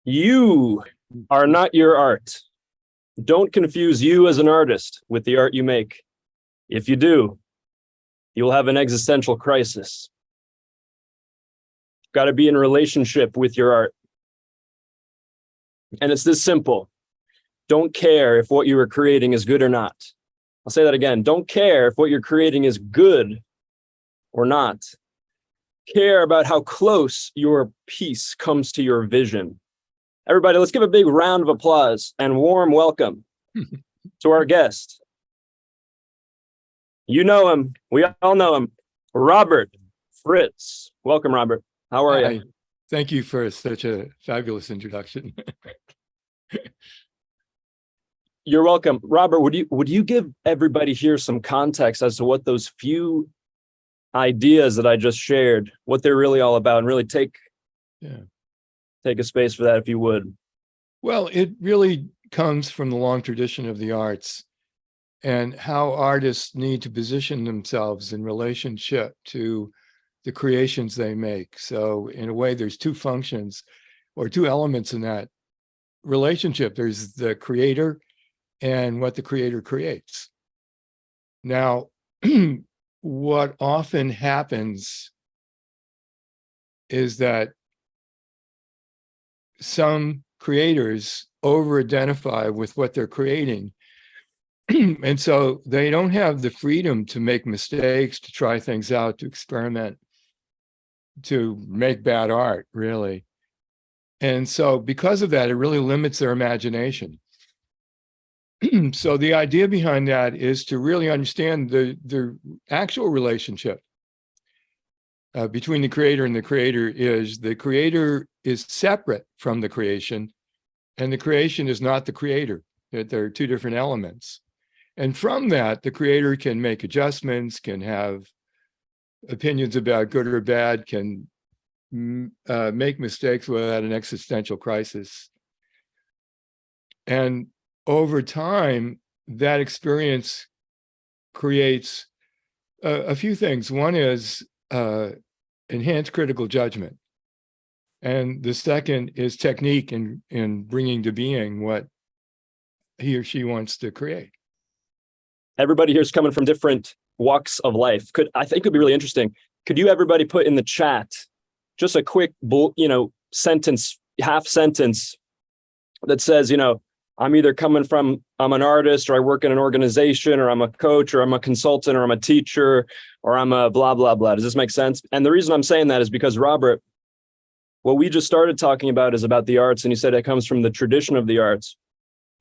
You are not your art. Don't confuse you as an artist with the art you make. If you do, you'll have an existential crisis. Got to be in relationship with your art. And it's this simple. Don't care if what you are creating is good or not. I'll say that again. Don't care if what you're creating is good or not. Care about how close your piece comes to your vision. Everybody, let's give a big round of applause and warm welcome to our guest. You know him. We all know him. Robert Fritz. Welcome, Robert. How are you? Thank you for such a fabulous introduction. You're welcome. Robert, would you give everybody here some context as to what those few ideas that I just shared, what they're really all about, and really take a space for that if you would? Well, it really comes from the long tradition of the arts and how artists need to position themselves in relationship to the creations they make. So in a way, there's two functions or two elements in that relationship. There's the creator and what the creator creates. Now, what often happens is that some creators over-identify with what they're creating. And so they don't have the freedom to make mistakes, to try things out, to experiment, to make bad art, really. And so because of that, it really limits their imagination. So the idea behind that is to really understand the actual relationship between the creator and the creator is separate from the creation, and the creation is not the creator. That there are two different elements. And from that, the creator can make adjustments, can have opinions about good or bad, can make mistakes without an existential crisis. And over time, that experience creates a few things. One is enhanced critical judgment. And the second is technique in bringing to being what he or she wants to create. Everybody here is coming from different walks of life. I think it'd be really interesting. Could you everybody put in the chat just a quick, sentence, half sentence that says, I'm either I'm an artist, or I work in an organization, or I'm a coach, or I'm a consultant, or I'm a teacher, or I'm a blah, blah, blah. Does this make sense? And the reason I'm saying that is because, Robert, what we just started talking about is about the arts, and you said it comes from the tradition of the arts.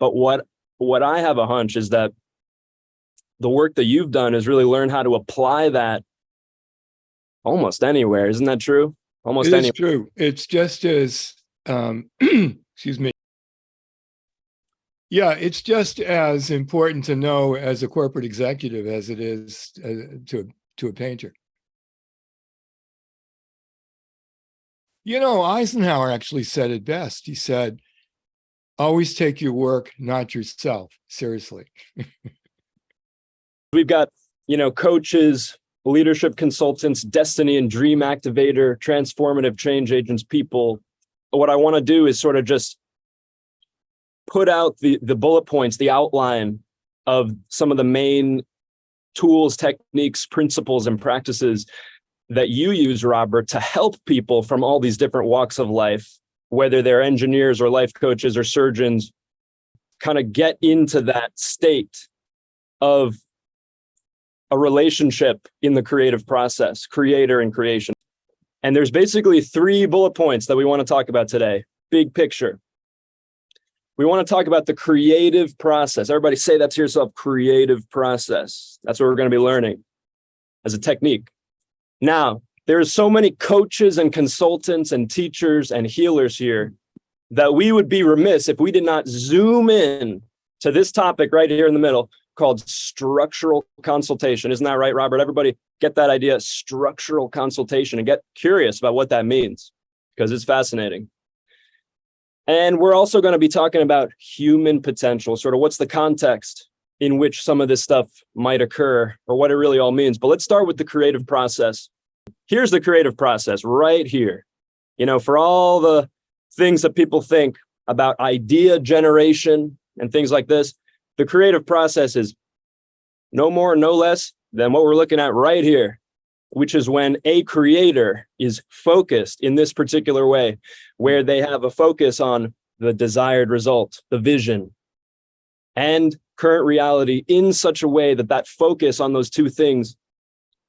But what I have a hunch is that the work that you've done is really learn how to apply that almost anywhere. Isn't that true? Almost anywhere. It is true. It's just as, excuse me. Yeah, it's just as important to know as a corporate executive as it is to a painter. Eisenhower actually said it best. He said, always take your work, not yourself, seriously. We've got, coaches, leadership consultants, destiny and dream activator, transformative change agents, people. What I want to do is sort of just put out the bullet points, the outline of some of the main tools, techniques, principles, and practices that you use, Robert, to help people from all these different walks of life, whether they're engineers or life coaches or surgeons, kind of get into that state of a relationship in the creative process, creator and creation. And there's basically 3 bullet points that we want to talk about today. Big picture. We want to talk about the creative process. Everybody say that to yourself, creative process. That's what we're going to be learning as a technique. Now, there's so many coaches and consultants and teachers and healers here that we would be remiss if we did not zoom in to this topic right here in the middle called structural consultation. Isn't that right, Robert? Everybody get that idea, structural consultation, and get curious about what that means, because it's fascinating. And we're also going to be talking about human potential, sort of what's the context in which some of this stuff might occur, or what it really all means. But let's start with the creative process. Here's the creative process right here. For all the things that people think about idea generation and things like this, the creative process is no more, no less than what we're looking at right here, which is when a creator is focused in this particular way, where they have a focus on the desired result, the vision, and current reality in such a way that that focus on those two things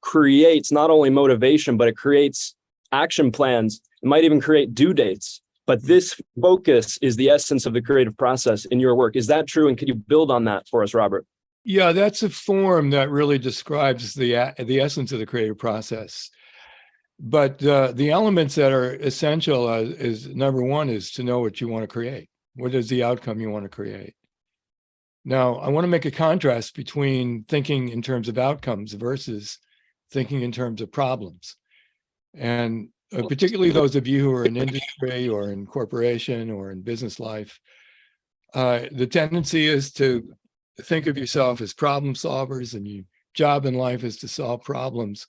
creates not only motivation, but it creates action plans. It might even create due dates. But this focus is the essence of the creative process in your work. Is that true? And can you build on that for us, Robert? Yeah, that's a form that really describes the essence of the creative process. But the elements that are essential is number one is to know what you want to create. What is the outcome you want to create? Now, I want to make a contrast between thinking in terms of outcomes versus thinking in terms of problems. And particularly those of you who are in industry or in corporation or in business life, the tendency is to think of yourself as problem solvers, and your job in life is to solve problems.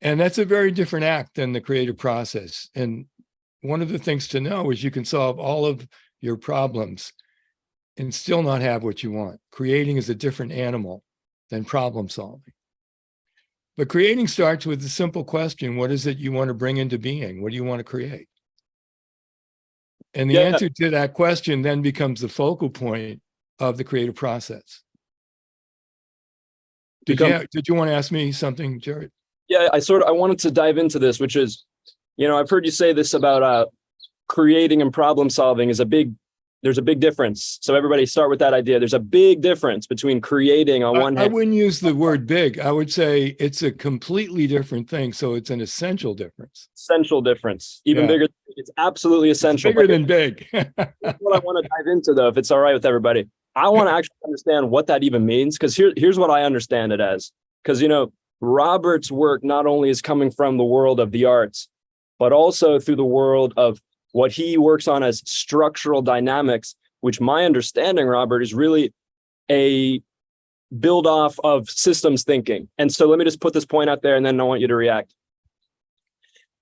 And that's a very different act than the creative process. And one of the things to know is you can solve all of your problems and still not have what you want. Creating is a different animal than problem solving. But creating starts with the simple question, what is it you want to bring into being? What do you want to create? And the answer to that question then becomes the focal point of the creative process. Did you want to ask me something, Jared? Yeah, I wanted to dive into this, which is, I've heard you say this about creating and problem solving there's a big difference. So everybody start with that idea. There's a big difference between creating on one hand. I wouldn't use the word big. I would say it's a completely different thing. So it's an essential difference. Essential difference. Even bigger. It's absolutely essential. It's bigger than big. That's what I want to dive into, though, if it's all right with everybody. I want to actually understand what that even means, because here's what I understand it as. Because, Robert's work not only is coming from the world of the arts, but also through the world of what he works on as structural dynamics, which my understanding, Robert, is really a build off of systems thinking. And so let me just put this point out there, and then I want you to react.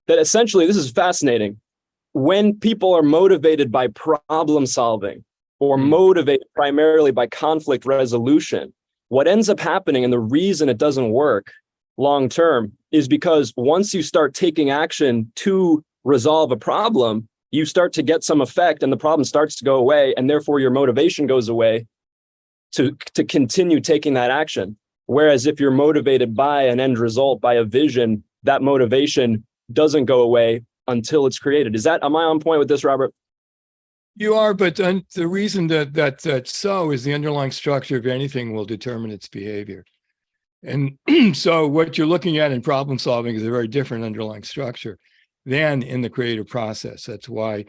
That essentially, this is fascinating. When people are motivated by problem solving or motivated primarily by conflict resolution, what ends up happening, and the reason it doesn't work long term, is because once you start taking action to resolve a problem, you start to get some effect and the problem starts to go away, and therefore your motivation goes away to continue taking that action. Whereas if you're motivated by an end result, by a vision, that motivation doesn't go away until it's created. Am I on point with this, Robert? You are, but the reason that's so is the underlying structure of anything will determine its behavior. And so what you're looking at in problem solving is a very different underlying structure than in the creative process. That's why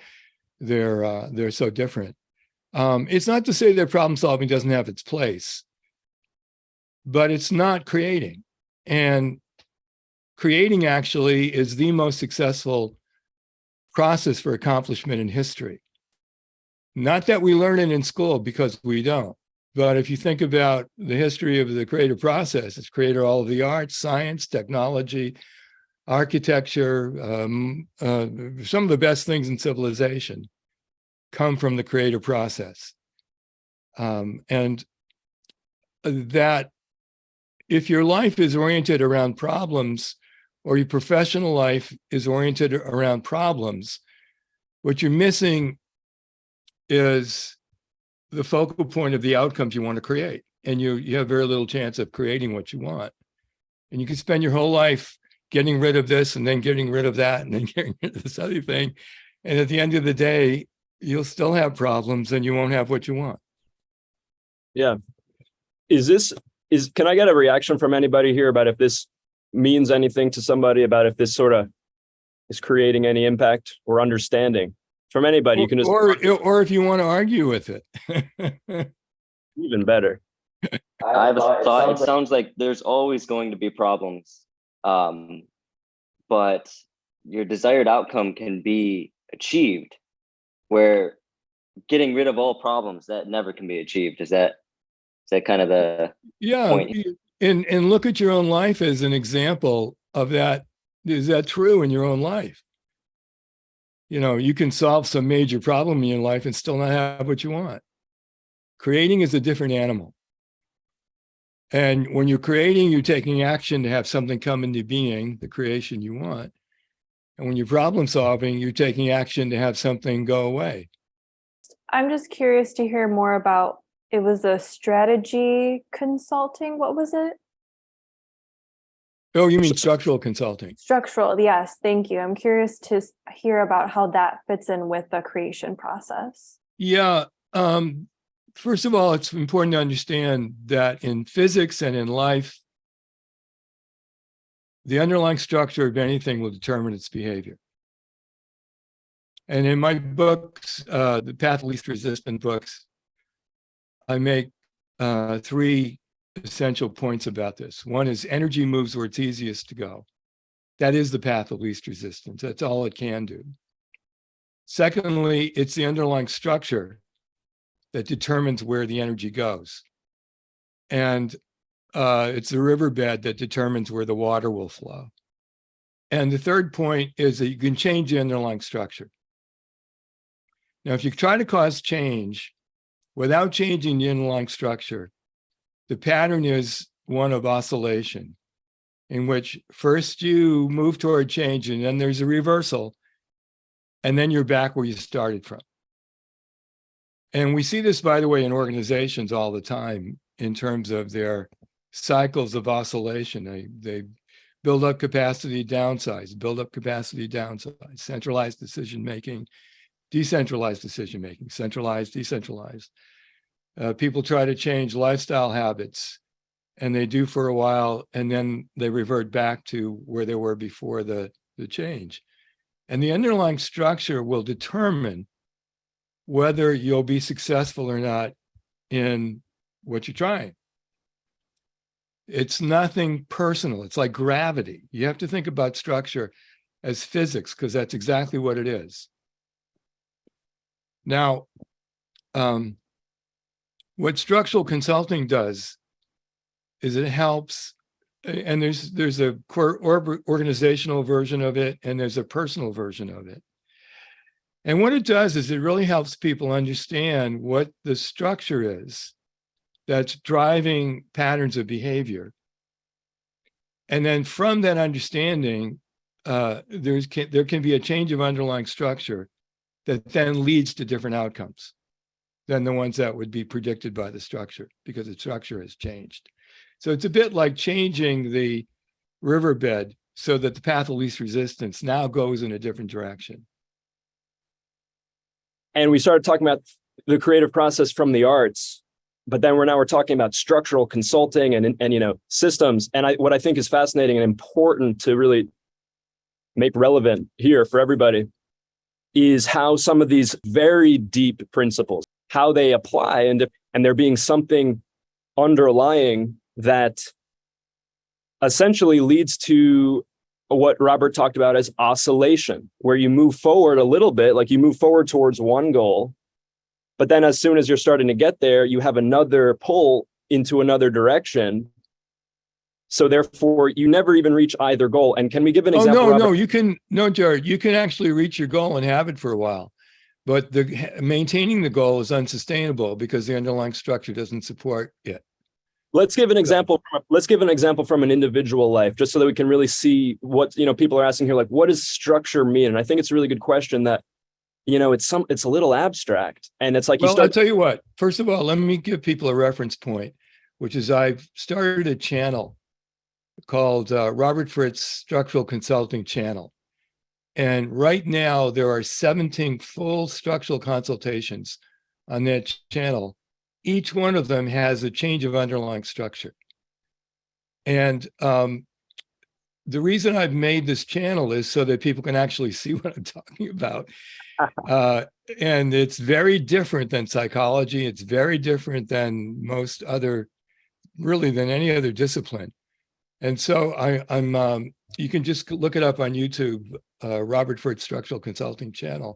they're so different. It's not to say that problem solving doesn't have its place, but it's not creating. And creating actually is the most successful process for accomplishment in history. Not that we learn it in school, because we don't. But if you think about the history of the creative process, it's created all of the arts, science, technology, architecture, some of the best things in civilization come from the creative process. And that if your life is oriented around problems, or your professional life is oriented around problems, what you're missing is the focal point of the outcomes you want to create. And you have very little chance of creating what you want. And you can spend your whole life getting rid of this and then getting rid of that and then getting rid of this other thing. And at the end of the day, you'll still have problems and you won't have what you want. Yeah. Can I get a reaction from anybody here about if this means anything to somebody, about if this sort of is creating any impact or understanding from anybody? You can just, or if you want to argue with it. Even better. I have a thought. It sounds like there's always going to be problems, but your desired outcome can be achieved, where getting rid of all problems, that never can be achieved. Is that kind of the point? And look at your own life as an example of that. Is that true in your own life? You can solve some major problem in your life and still not have what you want. Creating is a different animal. And when you're creating, you're taking action to have something come into being, the creation you want. And when you're problem solving, you're taking action to have something go away. I'm just curious to hear more about, it was a strategy consulting. What was it? Oh, you mean structural consulting? Structural, yes, thank you. I'm curious to hear about how that fits in with the creation process. Yeah. First of all, it's important to understand that in physics and in life, the underlying structure of anything will determine its behavior. And in my books, the Path of Least Resistance books, I make 3 essential points about this. One is energy moves where it's easiest to go. That is the path of least resistance. That's all it can do. Secondly, it's the underlying structure that determines where the energy goes. And it's the riverbed that determines where the water will flow. And the third point is that you can change the underlying structure. Now, if you try to cause change without changing the underlying structure, the pattern is one of oscillation, in which first you move toward change and then there's a reversal, and then you're back where you started from. And we see this, by the way, in organizations all the time in terms of their cycles of oscillation. They build up capacity, downsize, build up capacity, downsize, centralized decision-making, decentralized decision-making, centralized, decentralized. People try to change lifestyle habits, and they do for a while, and then they revert back to where they were before the change. And the underlying structure will determine whether you'll be successful or not in what you're trying. It's nothing personal. It's like gravity. You have to think about structure as physics, because that's exactly what it is. Now, what structural consulting does is it helps, and there's a organizational version of it, and there's a personal version of it. And what it does is it really helps people understand what the structure is that's driving patterns of behavior. And then from that understanding, there can be a change of underlying structure that then leads to different outcomes than the ones that would be predicted by the structure, because the structure has changed. So it's a bit like changing the riverbed so that the path of least resistance now goes in a different direction. And we started talking about the creative process from the arts, but then we're talking about structural consulting and systems. And what I think is fascinating and important to really make relevant here for everybody is how some of these very deep principles, how they apply, and there being something underlying that essentially leads to what Robert talked about as oscillation, where you move forward a little bit, like you move forward towards one goal, but then as soon as you're starting to get there, you have another pull into another direction. So therefore, you never even reach either goal. And can we give an example? No, Jared, you can actually reach your goal and have it for a while, but maintaining the goal is unsustainable because the underlying structure doesn't support it. Let's give an example. Let's give an example from an individual life, just so that we can really see what people are asking here. Like, what does structure mean? And I think it's a really good question. That it's a little abstract, and it's like I'll tell you what. First of all, let me give people a reference point, which is I've started a channel called Robert Fritz Structural Consulting Channel, and right now there are 17 full structural consultations on that channel. Each one of them has a change of underlying structure. And the reason I've made this channel is so that people can actually see what I'm talking about. And it's very different than psychology. It's very different than most other, really than any other discipline. And so I'm you can just look it up on YouTube, Robert Fritz Structural Consulting Channel,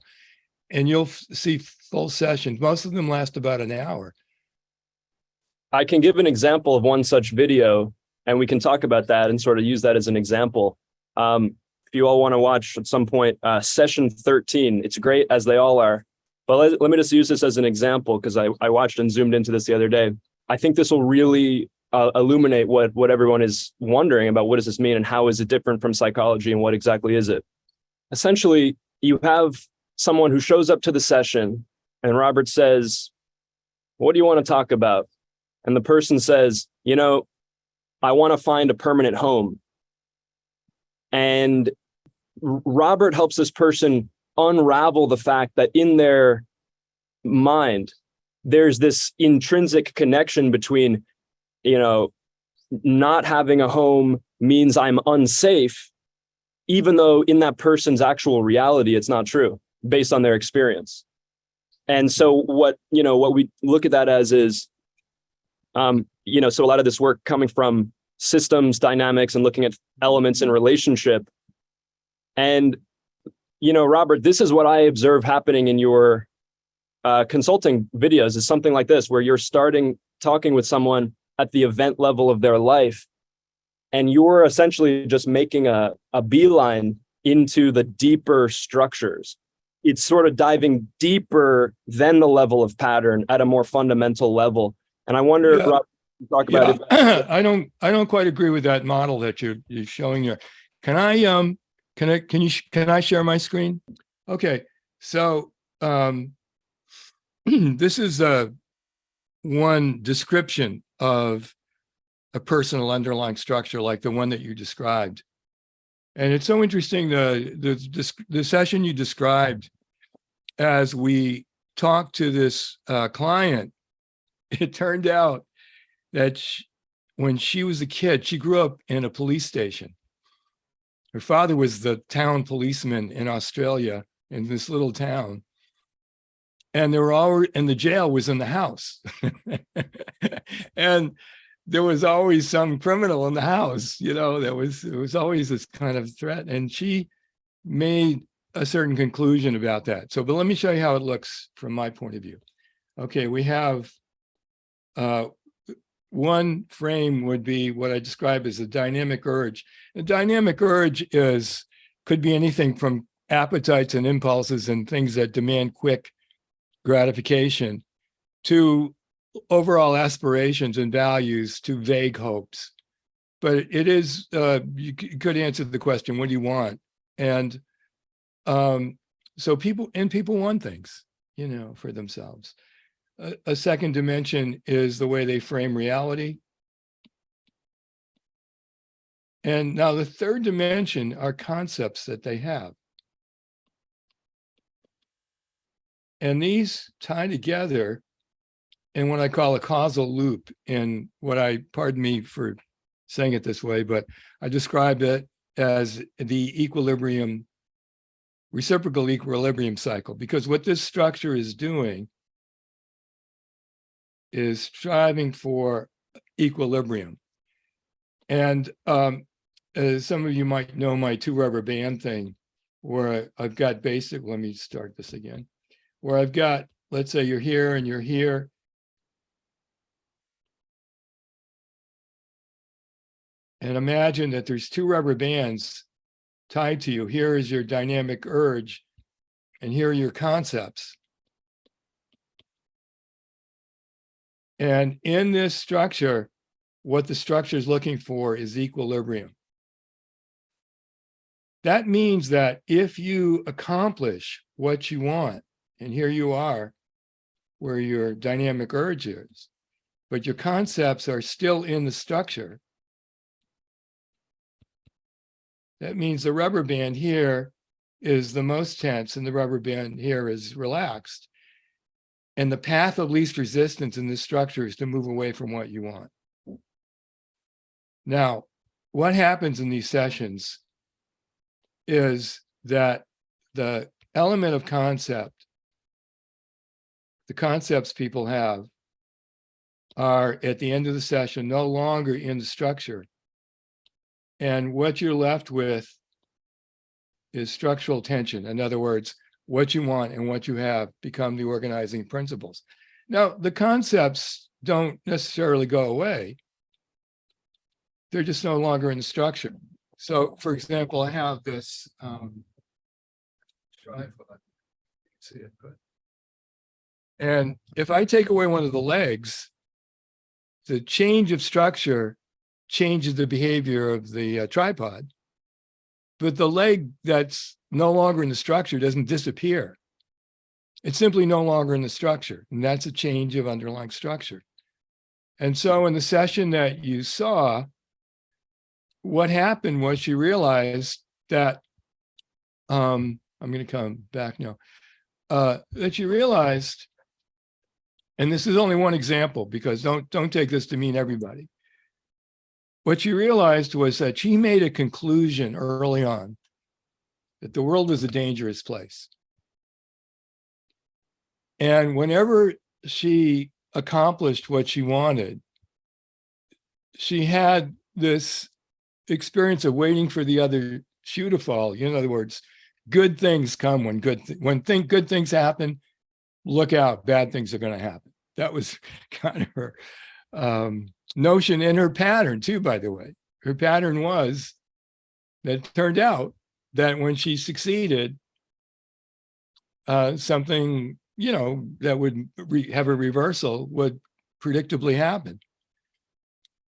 and you'll see full sessions. Most of them last about an hour. I can give an example of one such video, and we can talk about that and sort of use that as an example. you all want to watch at some point, session 13. It's great, as they all are. But let me just use this as an example, because I watched and zoomed into this the other day. I think this will really illuminate what everyone is wondering about. What does this mean, and how is it different from psychology, and what exactly is it? Essentially, you have someone who shows up to the session, and Robert says, "What do you want to talk about?" And the person says, "I want to find a permanent home." And Robert helps this person unravel the fact that in their mind, there's this intrinsic connection between, not having a home means I'm unsafe, even though in that person's actual reality, it's not true based on their experience. And so what we look at that as is, so a lot of this work coming from systems, dynamics, and looking at elements in relationship. And, Robert, this is what I observe happening in your consulting videos, is something like this, where you're talking with someone at the event level of their life, and you're essentially just making a beeline into the deeper structures. It's sort of diving deeper than the level of pattern at a more fundamental level. And I wonder, Yeah. Robert, talk about it. I don't quite agree with that model that you're showing here. Can I share my screen? Okay. So this is one description of a personal underlying structure like the one that you described. And it's so interesting, the session you described, as we talked to this client, it turned out that when she was a kid, she grew up in a police station. Her father was the town policeman in Australia, in this little town. And the jail was in the house. And there was always some criminal in the house, there was always this kind of threat. And she made a certain conclusion about that. But let me show you how it looks from my point of view. Okay, we have one frame would be what I describe as a dynamic urge. A dynamic urge could be anything from appetites and impulses and things that demand quick gratification, to overall aspirations and values, to vague hopes. But it is, you could answer the question, what do you want? And so people want things, for themselves. A second dimension is the way they frame reality. And now the third dimension are concepts that they have. And these tie together in what I call a causal loop, in pardon me for saying it this way, but I describe it as the reciprocal equilibrium cycle, because what this structure is doing is striving for equilibrium. And as some of you might know, my 2 rubber band thing, where I've got let me start this again, where I've got, let's say you're here and you're here. And imagine that there's 2 rubber bands tied to you. Here is your dynamic urge, and here are your concepts. And in this structure, what the structure is looking for is equilibrium. That means that if you accomplish what you want, and here you are where your dynamic urge is, but your concepts are still in the structure, that means the rubber band here is the most tense and the rubber band here is relaxed. And the path of least resistance in this structure is to move away from what you want. Now, what happens in these sessions is that the element of concept, the concepts people have, are at the end of the session no longer in the structure. And what you're left with is structural tension. In other words, what you want and what you have become the organizing principles. Now, the concepts don't necessarily go away. They're just no longer in the structure. So for example, I have this tripod. See it, but and if I take away one of the legs, the change of structure changes the behavior of the tripod, but the leg that's no longer in the structure doesn't disappear. It's simply no longer in the structure, and that's a change of underlying structure. And so in the session that you saw, what happened was she realized that, I'm going to come back now, that she realized, and this is only one example because don't take this to mean everybody. What she realized was that she made a conclusion early on that the world was a dangerous place. And whenever she accomplished what she wanted, she had this experience of waiting for the other shoe to fall. In other words, good things come when good things happen. Look out, bad things are going to happen. That was kind of her notion in her pattern too, by the way. Her pattern was that it turned out that when she succeeded, something, that would have a reversal would predictably happen.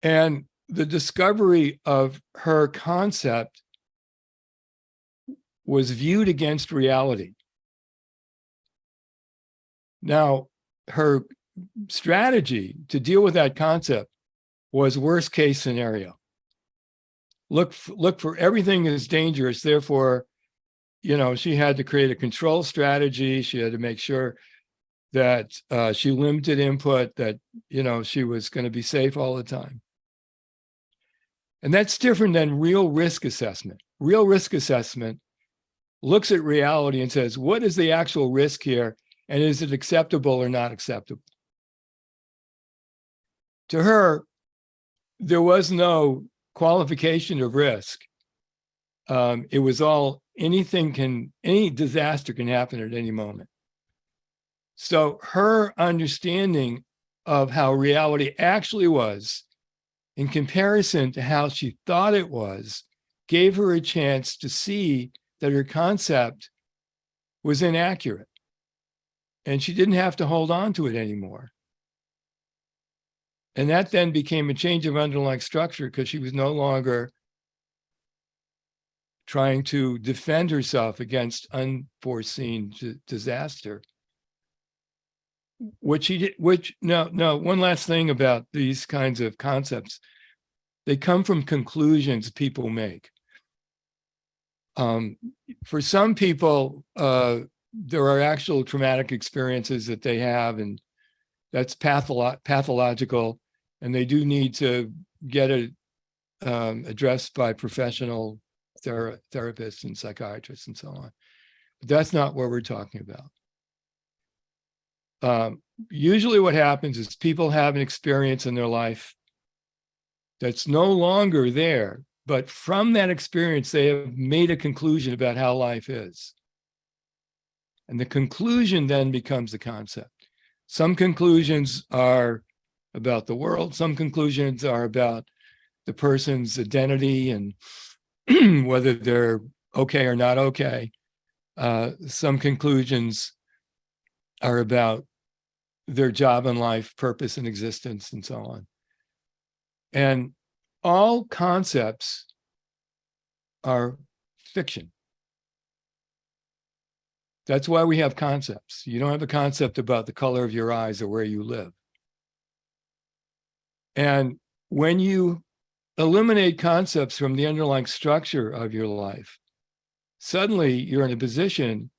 And the discovery of her concept was viewed against reality. Now, her strategy to deal with that concept was worst case scenario. Look for everything is dangerous. Therefore, she had to create a control strategy. She had to make sure that she limited input, that, she was going to be safe all the time. And that's different than real risk assessment. Real risk assessment looks at reality and says, what is the actual risk here? And is it acceptable or not acceptable? To her, there was no qualification of risk. It was all, any disaster can happen at any moment. So her understanding of how reality actually was in comparison to how she thought it was gave her a chance to see that her concept was inaccurate. And she didn't have to hold on to it anymore. And that then became a change of underlying structure because she was no longer trying to defend herself against unforeseen disaster. One last thing about these kinds of concepts, they come from conclusions people make. For some people, there are actual traumatic experiences that they have, and that's pathological, and they do need to get it addressed by professional therapists and psychiatrists and so on. But that's not what we're talking about. Usually what happens is people have an experience in their life that's no longer there, but from that experience, they have made a conclusion about how life is. And the conclusion then becomes the concept. Some conclusions are about the world. Some conclusions are about the person's identity and whether they're okay or not okay. Some conclusions are about their job in life, purpose and existence, and so on. And all concepts are fiction. That's why we have concepts. You don't have a concept about the color of your eyes or where you live. And when you eliminate concepts from the underlying structure of your life, suddenly you're in a position,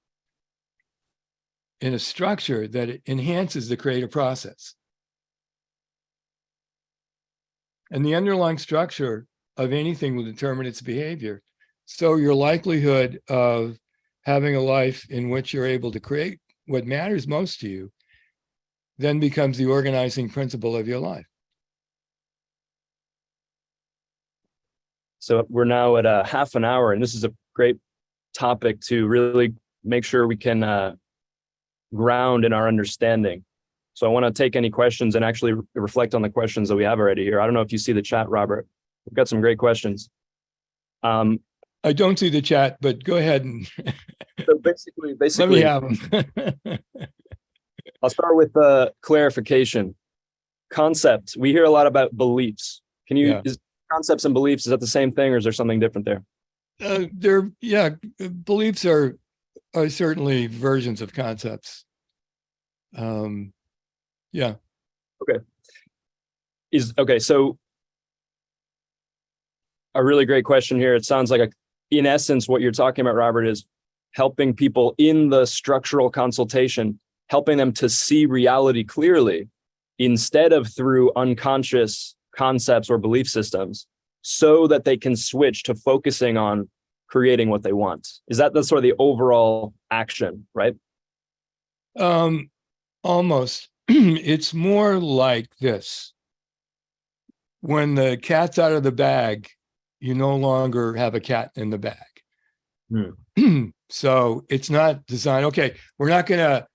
in a structure that enhances the creative process. And the underlying structure of anything will determine its behavior. So your likelihood of having a life in which you're able to create what matters most to you then becomes the organizing principle of your life. So we're now at a half an hour, and this is a great topic to really make sure we can ground in our understanding. So I want to take any questions and actually reflect on the questions that we have already here. I don't know if you see the chat, Robert. We've got some great questions. I don't see the chat, but go ahead and So basically, let me have them. I'll start with the clarification. Concept. We hear a lot about beliefs. Can you, Yeah. is concepts and beliefs, is that the same thing or is there something different there? Beliefs are certainly versions of concepts. Yeah. Okay. So a really great question here. It sounds like in essence, what you're talking about, Robert, is helping people in the structural consultation, helping them to see reality clearly instead of through unconscious concepts or belief systems, so that they can switch to focusing on creating what they want. Is that the sort of the overall action, right? Almost. It's more like this. When the cat's out of the bag, you no longer have a cat in the bag. So it's not designed, okay, we're not going to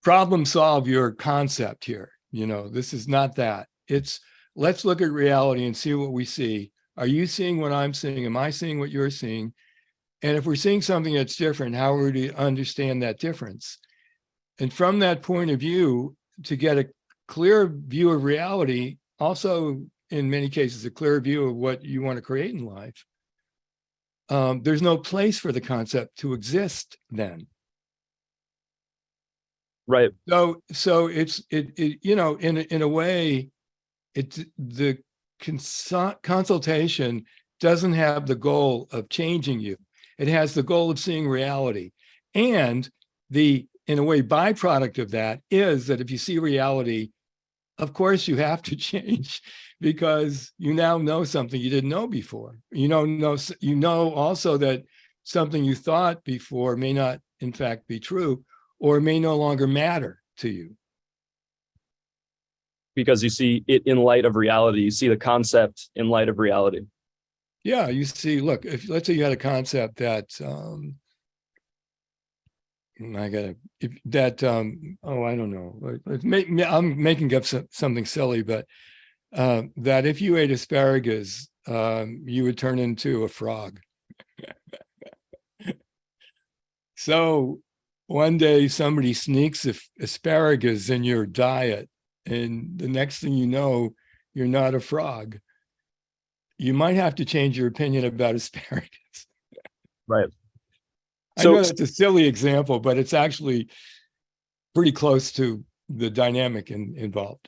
problem solve your concept here. This is not that. It's let's look at reality and see what we see. Are you seeing what I'm seeing? Am I seeing what you're seeing? And if we're seeing something that's different, how are we to understand that difference? And from that point of view, to get a clear view of reality, also in many cases, a clear view of what you want to create in life, there's no place for the concept to exist then. Right. So it's in a way, it's the consultation doesn't have the goal of changing you. It has the goal of seeing reality. And in a way, byproduct of that is that if you see reality, of course you have to change because you now know something you didn't know before. You know also that something you thought before may not in fact be true or may no longer matter to you. Because you see it in light of reality. You see the concept in light of reality. Yeah, you see, look, if let's say you had a concept that I don't know. I'm making up something silly, but that if you ate asparagus, you would turn into a frog. So one day somebody sneaks asparagus in your diet, and the next thing you know, you're not a frog. You might have to change your opinion about asparagus. Right. I know that's a silly example, but it's actually pretty close to the dynamic involved.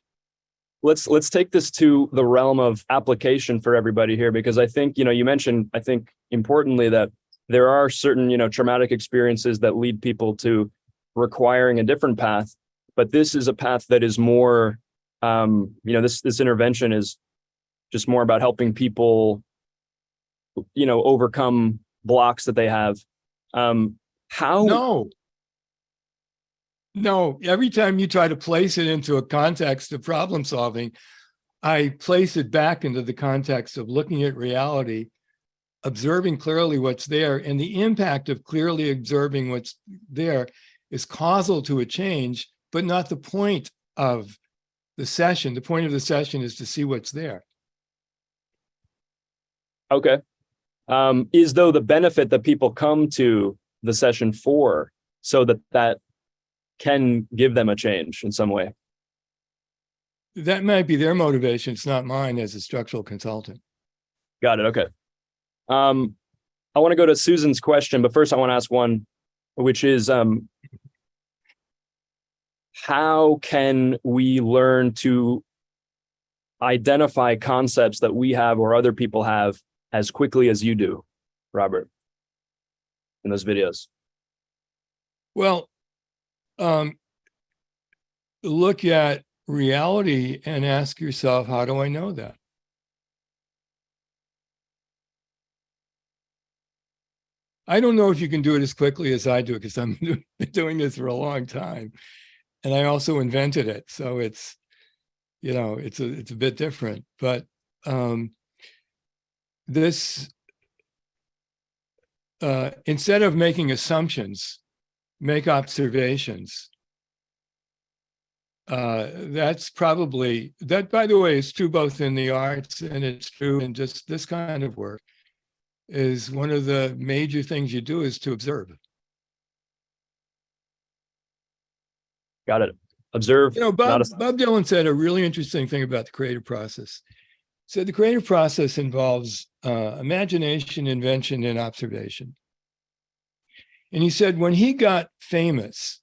Let's take this to the realm of application for everybody here, because I think, you mentioned, I think importantly, that there are certain, traumatic experiences that lead people to requiring a different path, but this is a path that is more, this intervention is just more about helping people, overcome blocks that they have. No, every time you try to place it into a context of problem solving, I place it back into the context of looking at reality, observing clearly what's there, and the impact of clearly observing what's there is causal to a change, but not the point of the session. The point of the session is to see what's there. Okay. Is though the benefit that people come to the session for, so that can give them a change in some way? That might be their motivation. It's not mine as a structural consultant. Got it. Okay. I want to go to Susan's question, but first I want to ask one, which is, how can we learn to identify concepts that we have or other people have as quickly as you do, Robert, in those videos? Well, look at reality and ask yourself, how do I know that? I don't know if you can do it as quickly as I do it, because I'm doing this for a long time, and I also invented it, so it's a bit different. But this instead of making assumptions, make observations. That's probably, that, by the way, is true both in the arts and it's true in just this kind of work. is one of the major things you do is to observe. Got it. Observe. You know, not Bob Dylan said a really interesting thing about the creative process. So the creative process involves imagination, invention, and observation. And he said when he got famous,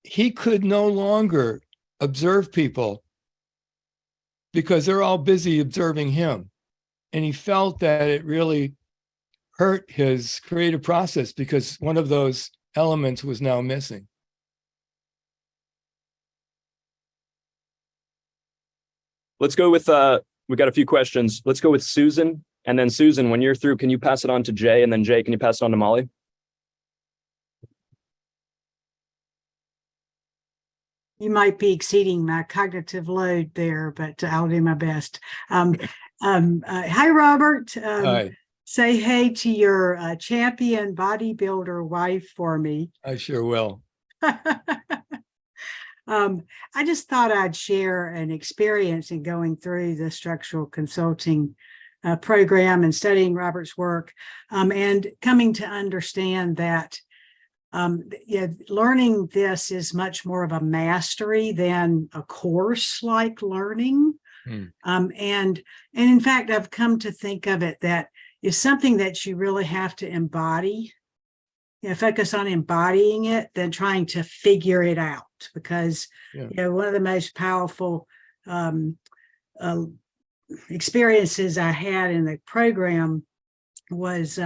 he could no longer observe people because they're all busy observing him. And he felt that it really hurt his creative process because one of those elements was now missing. Let's go with, we got a few questions. Let's go with Susan. And then Susan, when you're through, can you pass it on to Jay? And then Jay, can you pass it on to Molly? You might be exceeding my cognitive load there, but I'll do my best. Hi, Robert. Hi, Say hey to your champion bodybuilder wife for me. I sure will. I just thought I'd share an experience in going through the structural consulting program and studying Robert's work, and coming to understand that learning this is much more of a mastery than a course-like learning. And in fact, I've come to think of it that it's something that you really have to embody. Focus on embodying it than trying to figure it out, because one of the most powerful experiences I had in the program was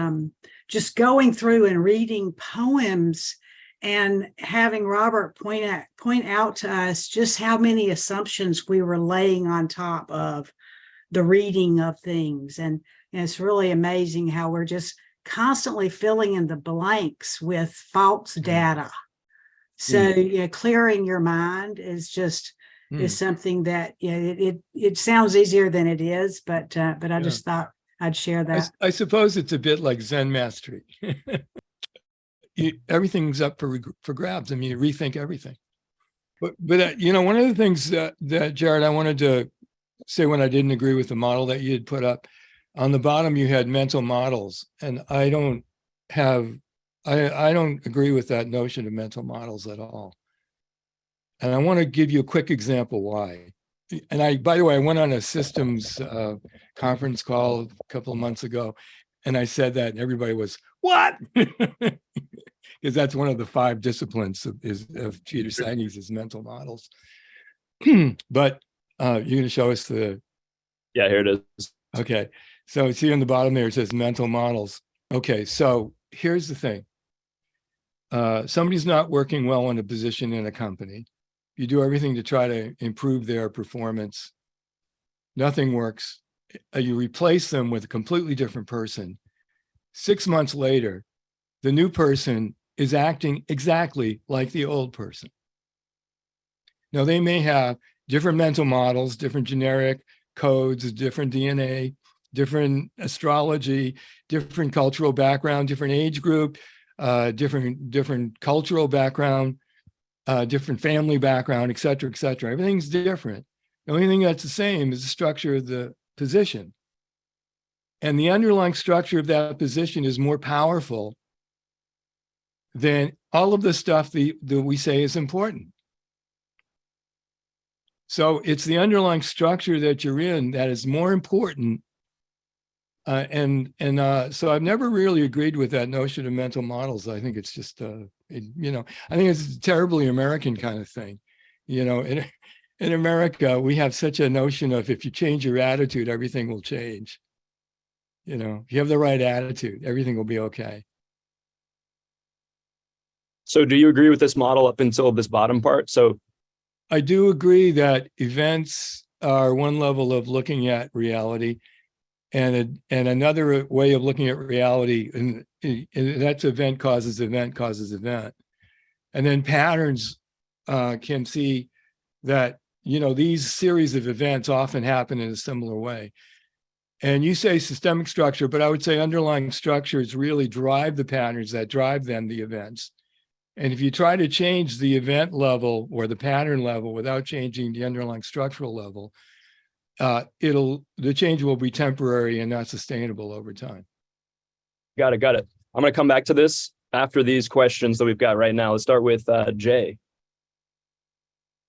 just going through and reading poems and having Robert point out to us just how many assumptions we were laying on top of the reading of things. And it's really amazing how we're just constantly filling in the blanks with false data. So clearing your mind is just is something that it sounds easier than it is, but I just thought I'd share that. I suppose it's a bit like Zen mastery. Everything's up for grabs. I mean, you rethink everything. But one of the things that Jared, I wanted to say when I didn't agree with the model that you had put up, on the bottom you had mental models, and I don't agree with that notion of mental models at all. And I want to give you a quick example why. And by the way, I went on a systems conference call a couple of months ago, and I said that, and everybody was, what? Because that's one of the 5 disciplines of computer science is mental models. But you're going to show us the... Yeah, here it is. Okay. So see on the bottom there, it says mental models. Okay, so here's the thing. Somebody's not working well in a position in a company. You do everything to try to improve their performance. Nothing works. You replace them with a completely different person. 6 months later, the new person is acting exactly like the old person. Now, they may have different mental models, different generic codes, different DNA, different astrology, different cultural background, different age group, different cultural background, different family background, et cetera, et cetera. Everything's different. The only thing that's the same is the structure of the position. And the underlying structure of that position is more powerful than all of the stuff that we say is important. So it's the underlying structure that you're in that is more important. So I've never really agreed with that notion of mental models. I think it's just, I think it's a terribly American kind of thing. In America, we have such a notion of if you change your attitude, everything will change. If you have the right attitude, everything will be okay. So do you agree with this model up until this bottom part? So I do agree that events are one level of looking at reality, and another way of looking at reality, and that's event causes event causes event. And then patterns can see that, these series of events often happen in a similar way. And you say systemic structure, but I would say underlying structures really drive the patterns that drive then the events. And if you try to change the event level or the pattern level without changing the underlying structural level, the change will be temporary and not sustainable over time. Got it. I'm going to come back to this after these questions that we've got right now. Let's start with Jay.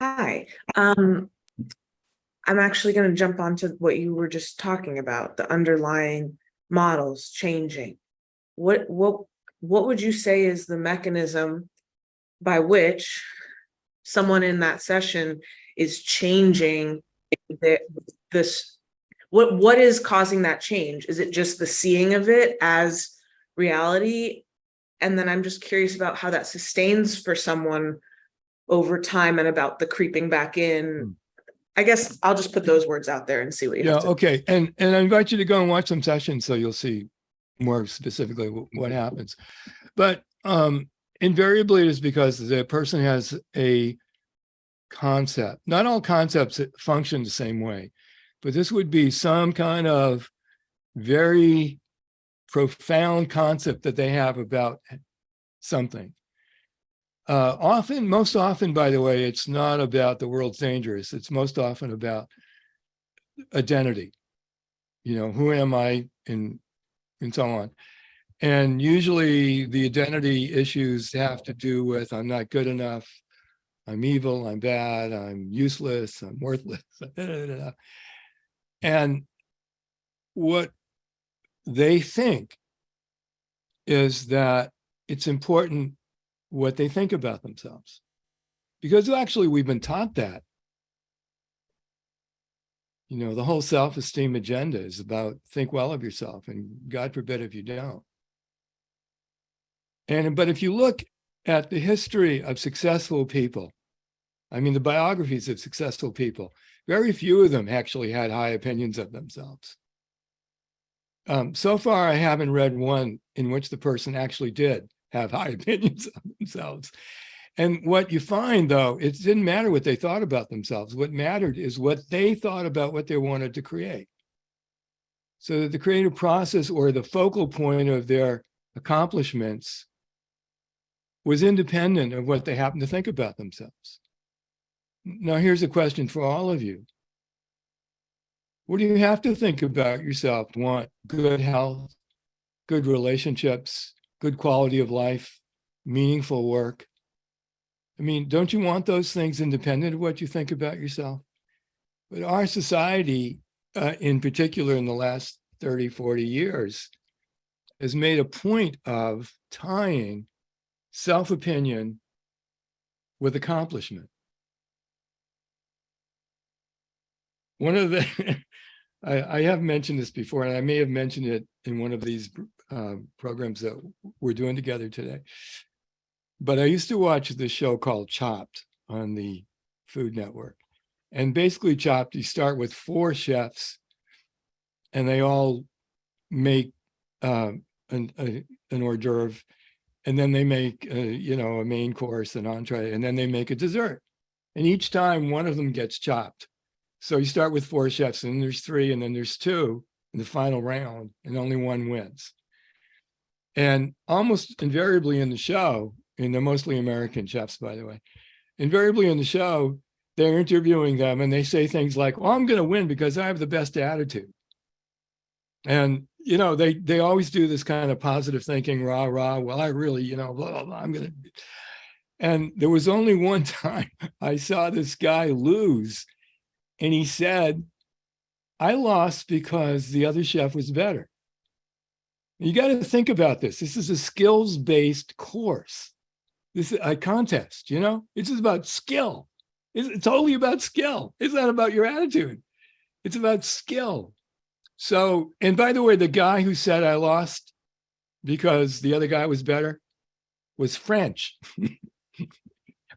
Hi. I'm actually going to jump onto what you were just talking about, the underlying models changing. What would you say is the mechanism by which someone in that session is changing this? What is causing that change? Is it just the seeing of it as reality? And then I'm just curious about how that sustains for someone over time and about the creeping back in. I guess I'll just put those words out there and see what you have to. Okay. And I invite you to go and watch some sessions so you'll see more specifically what happens. But invariably it is because the person has a concept. Not all concepts function the same way, but this would be some kind of very profound concept that they have about something. Most often, by the way, it's not about the world's dangerous. It's most often about identity. Who am I, and so on. And usually the identity issues have to do with I'm not good enough, I'm evil, I'm bad, I'm useless, I'm worthless. And what they think is that it's important what they think about themselves. Because actually we've been taught that. The whole self-esteem agenda is about think well of yourself, and God forbid if you don't. But if you look at the history of successful people, the biographies of successful people, very few of them actually had high opinions of themselves. So far, I haven't read one in which the person actually did have high opinions of themselves. And what you find, though, it didn't matter what they thought about themselves. What mattered is what they thought about what they wanted to create. So that the creative process or the focal point of their accomplishments was independent of what they happened to think about themselves. Now, here's a question for all of you. What do you have to think about yourself? Want good health, good relationships, good quality of life, meaningful work? Don't you want those things independent of what you think about yourself? But our society, in particular in the last 30, 40 years, has made a point of tying self-opinion with accomplishment. One of the, I have mentioned this before, and I may have mentioned it in one of these programs that we're doing together today. But I used to watch this show called Chopped on the Food Network. And basically Chopped, you start with 4 chefs and they all make an hors d'oeuvre, and then they make a main course, an entree, and then they make a dessert. And each time one of them gets chopped. So you start with 4 chefs, and then there's 3, and then there's 2 in the final round, and only one wins. And almost invariably in the show, and they're mostly American chefs, by the way, invariably in the show, they're interviewing them and they say things like, well, I'm going to win because I have the best attitude. And, they always do this kind of positive thinking, rah, rah, well, I really, blah, blah, blah, I'm going to. And there was only one time I saw this guy lose, and he said, I lost because the other chef was better. You got to think about this. This is a skills-based course. This is a contest, It's just about skill. It's totally about skill. It's not about your attitude. It's about skill. So, and by the way, the guy who said I lost because the other guy was better was French.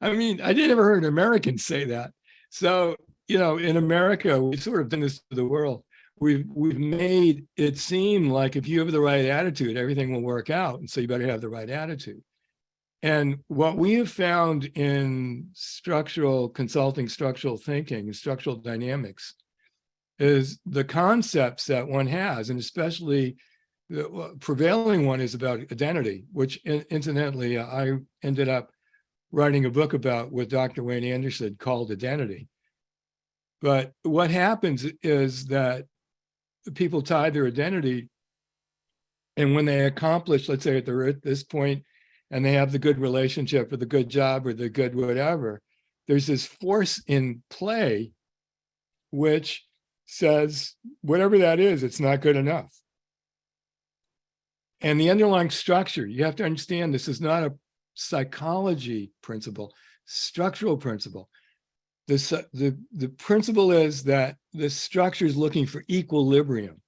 I didn't ever heard Americans say that. So, in America, we've sort of done this to the world. We've made it seem like if you have the right attitude, everything will work out. And so you better have the right attitude. And what we have found in structural consulting, structural thinking, and structural dynamics is the concepts that one has, and especially the prevailing one is about identity, which incidentally, I ended up writing a book about with Dr. Wayne Anderson called Identity. But what happens is that people tie their identity, and when they accomplish, let's say they're at this point and they have the good relationship or the good job or the good whatever, there's this force in play which says, whatever that is, it's not good enough. And the underlying structure, you have to understand, this is not a psychology principle, structural principle. The principle is that the structure is looking for equilibrium.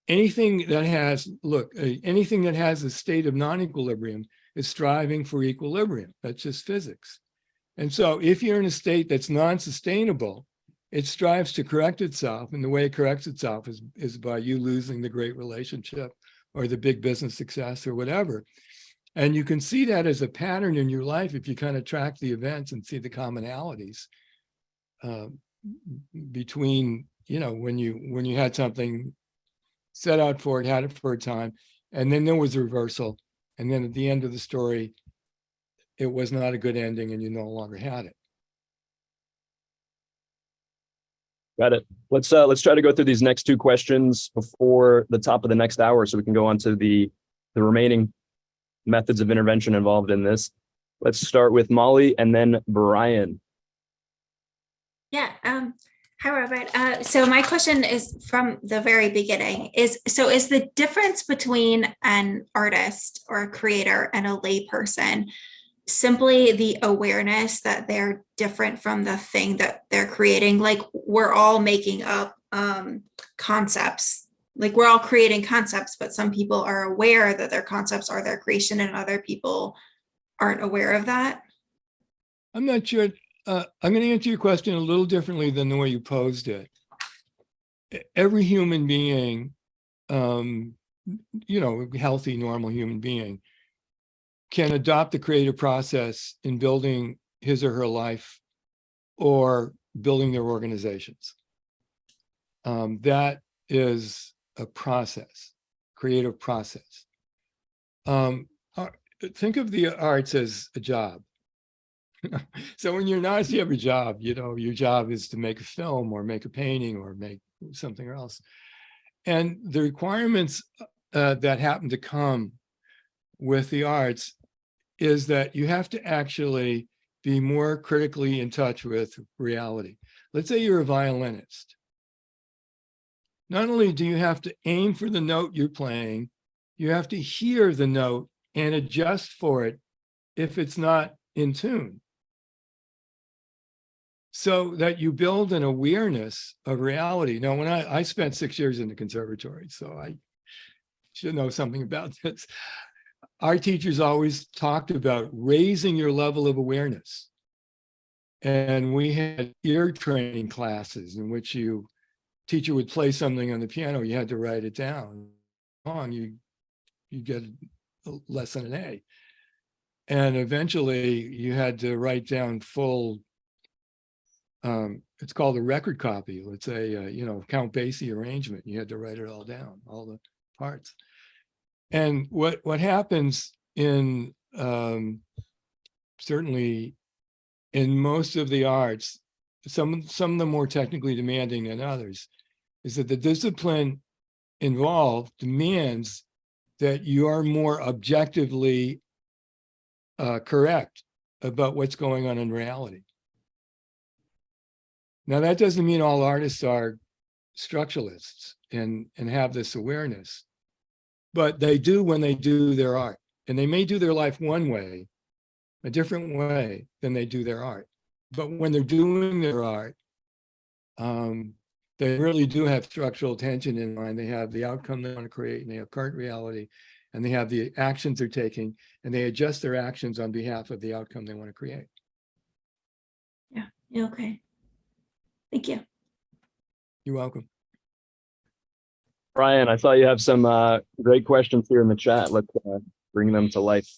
Anything that has, anything that has a state of non-equilibrium is striving for equilibrium. That's just physics. And so if you're in a state that's non-sustainable, it strives to correct itself. And the way it corrects itself is by you losing the great relationship or the big business success or whatever. And you can see that as a pattern in your life if you kind of track the events and see the commonalities between, when you had something, set out for it, had it for a time, and then there was a reversal. And then at the end of the story, it was not a good ending and you no longer had it. Got it. Let's try to go through these next two questions before the top of the next hour so we can go on to the remaining methods of intervention involved in this. Let's start with Molly and then Brian. Yeah. Hi, Robert. So my question is from the very beginning is the difference between an artist or a creator and a layperson simply the awareness that they're different from the thing that they're creating? Like, we're all making up concepts, like we're all creating concepts, but some people are aware that their concepts are their creation and other people aren't aware of that. I'm not sure. I'm going to answer your question a little differently than the way you posed it. Every human being, healthy, normal human being, can adopt the creative process in building his or her life or building their organizations. That is a process, creative process. Think of the arts as a job. So when you're an artist, you have a job, your job is to make a film or make a painting or make something else. And the requirements that happen to come with the arts is that you have to actually be more critically in touch with reality. Let's say you're a violinist. Not only do you have to aim for the note you're playing, you have to hear the note and adjust for it if it's not in tune, so that you build an awareness of reality. Now, when I spent 6 years in the conservatory, so I should know something about this. Our teachers always talked about raising your level of awareness. And we had ear training classes in which teacher would play something on the piano, you had to write it down. You get less than an A. And eventually you had to write down full, it's called a record copy. Let's say, Count Basie arrangement. You had to write it all down, all the parts. And what happens in, certainly in most of the arts, some of them more technically demanding than others, is that the discipline involved demands that you are more objectively correct about what's going on in reality. Now, that doesn't mean all artists are structuralists and have this awareness, but they do when they do their art. And they may do their life one way, a different way than they do their art. But when they're doing their art, they really do have structural tension in mind. They have the outcome they want to create, and they have current reality, and they have the actions they're taking, and they adjust their actions on behalf of the outcome they want to create. Yeah, okay. Thank you. You're welcome. Brian, I saw you have some great questions here in the chat. Let's bring them to life.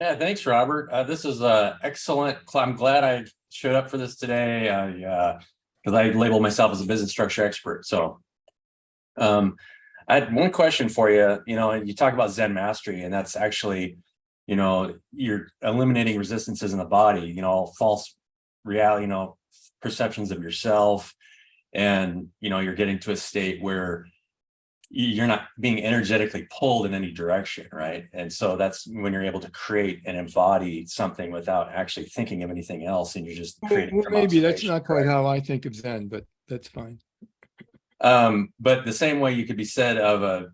Yeah, thanks, Robert. This is excellent. I'm glad I showed up for this today because I label myself as a business structure expert. So I had one question for you. You talk about Zen mastery, and that's actually, you're eliminating resistances in the body, false reality, perceptions of yourself, and you're getting to a state where you're not being energetically pulled in any direction, right? And so that's when you're able to create and embody something without actually thinking of anything else, and you're just creating Well, from maybe that's observation, not quite right? how I think of Zen, but that's fine. But the same way you could be said of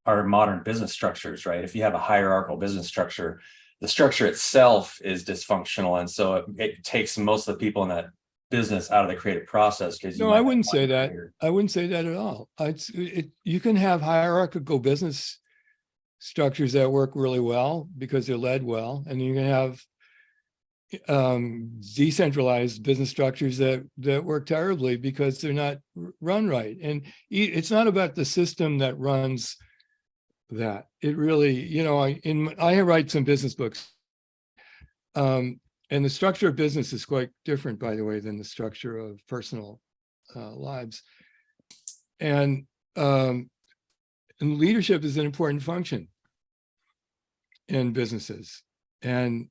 our modern business structures, right? If you have a hierarchical business structure, the structure itself is dysfunctional, and so it takes most of the people in that business out of the creative process. Because No, I wouldn't say that. I wouldn't say that at all. You can have hierarchical business structures that work really well because they're led well, and you can have decentralized business structures that work terribly because they're not run right. And it's not about the system that runs that. It really, I write some business books, and the structure of business is quite different, by the way, than the structure of personal lives. And leadership is an important function in businesses. And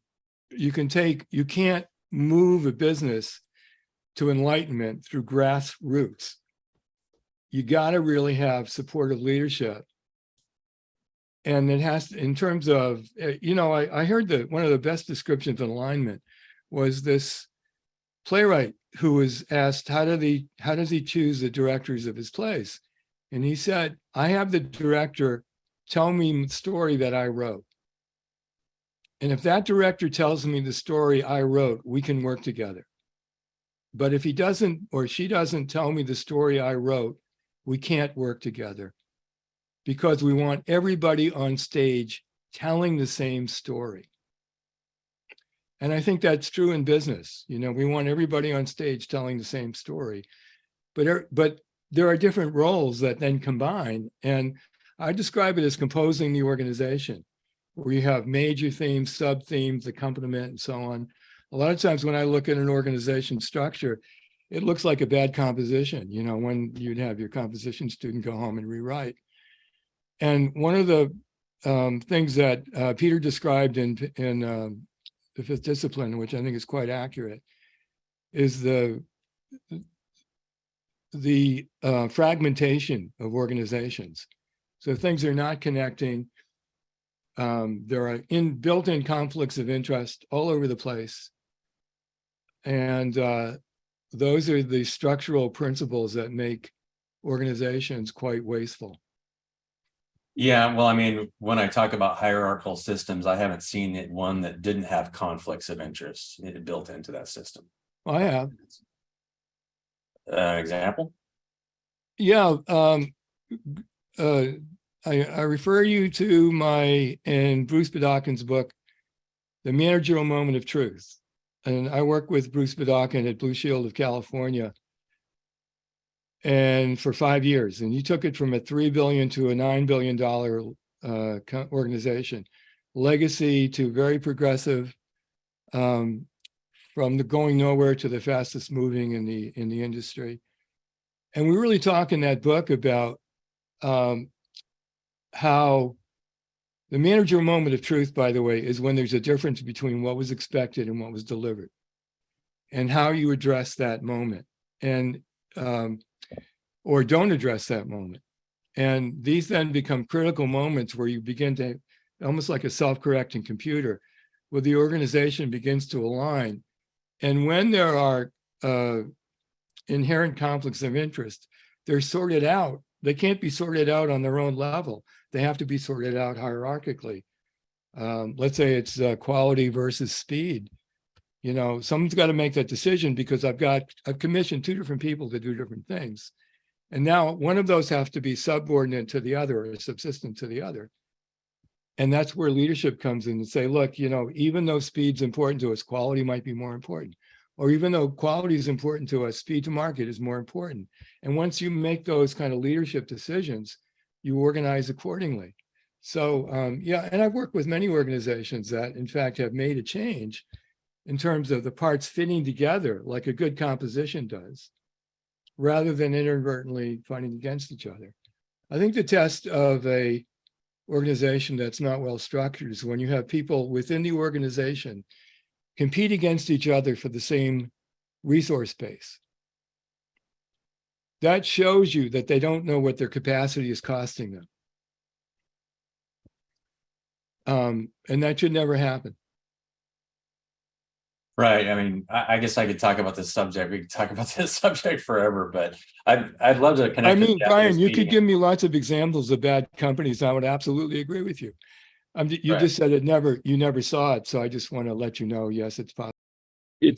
you can't move a business to enlightenment through grassroots. You got to really have supportive leadership. And it has to, in terms of, I heard that one of the best descriptions of alignment was this playwright who was asked, how does he choose the directors of his plays? And he said, I have the director tell me the story that I wrote. And if that director tells me the story I wrote, we can work together. But if he doesn't, or she doesn't tell me the story I wrote, we can't work together, because we want everybody on stage telling the same story. And I think that's true in business. We want everybody on stage telling the same story, but there are different roles that then combine. And I describe it as composing the organization, where you have major themes, sub-themes, accompaniment, and so on. A lot of times when I look at an organization structure, it looks like a bad composition, when you'd have your composition student go home and rewrite. And one of the things that Peter described in the fifth discipline, which I think is quite accurate, is the fragmentation of organizations. So things are not connecting. There are built-in conflicts of interest all over the place. And those are the structural principles that make organizations quite wasteful. Yeah, well, I mean, when I talk about hierarchical systems, I haven't seen one that didn't have conflicts of interest built into that system. I have. Example? Yeah. I refer you to in Bruce Bedokin's book, The Managerial Moment of Truth. And I work with Bruce Bedokin at Blue Shield of California, and for 5 years. And he took it from a $3 billion to a $9 billion organization. Legacy to very progressive, from the going nowhere to the fastest moving in the industry. And we really talk in that book about how the managerial moment of truth, by the way, is when there's a difference between what was expected and what was delivered, and how you address that moment, and or don't address that moment. And these then become critical moments where you begin to, almost like a self-correcting computer, where the organization begins to align. And when there are inherent conflicts of interest, they're sorted out. They can't be sorted out on their own level. They have to be sorted out hierarchically. Let's say it's quality versus speed. Someone's got to make that decision, because I've commissioned two different people to do different things. And now one of those have to be subordinate to the other, or subsistent to the other. And that's where leadership comes in and say, look, even though speed's important to us, quality might be more important. Or even though quality is important to us, speed to market is more important. And once you make those kind of leadership decisions, you organize accordingly. So yeah, and I've worked with many organizations that in fact have made a change in terms of the parts fitting together like a good composition does, rather than inadvertently fighting against each other. I think the test of a organization that's not well structured is when you have people within the organization compete against each other for the same resource base. That shows you that they don't know what their capacity is costing them. And that should never happen. Right. I mean, I guess I could talk about this subject. We could talk about this subject forever, but I'd love to connect. I with mean, Jeff Brian, this you could meeting. give me lots of examples of bad companies. I would absolutely agree with you. You Right. just said you never saw it. So I just want to let you know, yes, it's possible.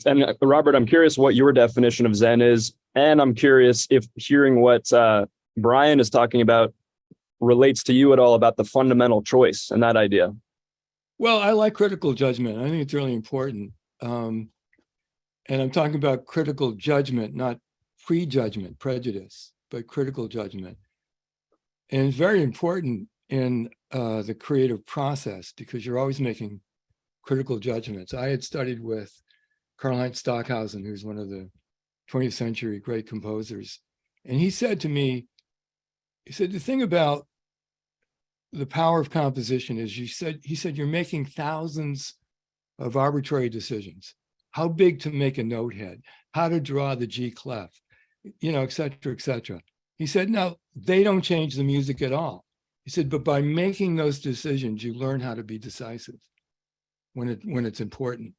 And Robert, I'm curious what your definition of Zen is. And I'm curious if hearing what Brian is talking about relates to you at all about the fundamental choice and that idea. Well, I like critical judgment. I think it's really important. And I'm talking about critical judgment, not prejudgment, prejudice, but critical judgment. And it's very important in the creative process because you're always making critical judgments. I had studied with Karl-Heinz Stockhausen, who's one of the 20th century great composers. And he said to me, he said, the thing about the power of composition is he said, you're making thousands of arbitrary decisions. How big to make a note head, how to draw the G clef, et cetera, et cetera. He said, no, they don't change the music at all. He said, but by making those decisions, you learn how to be decisive when it's important.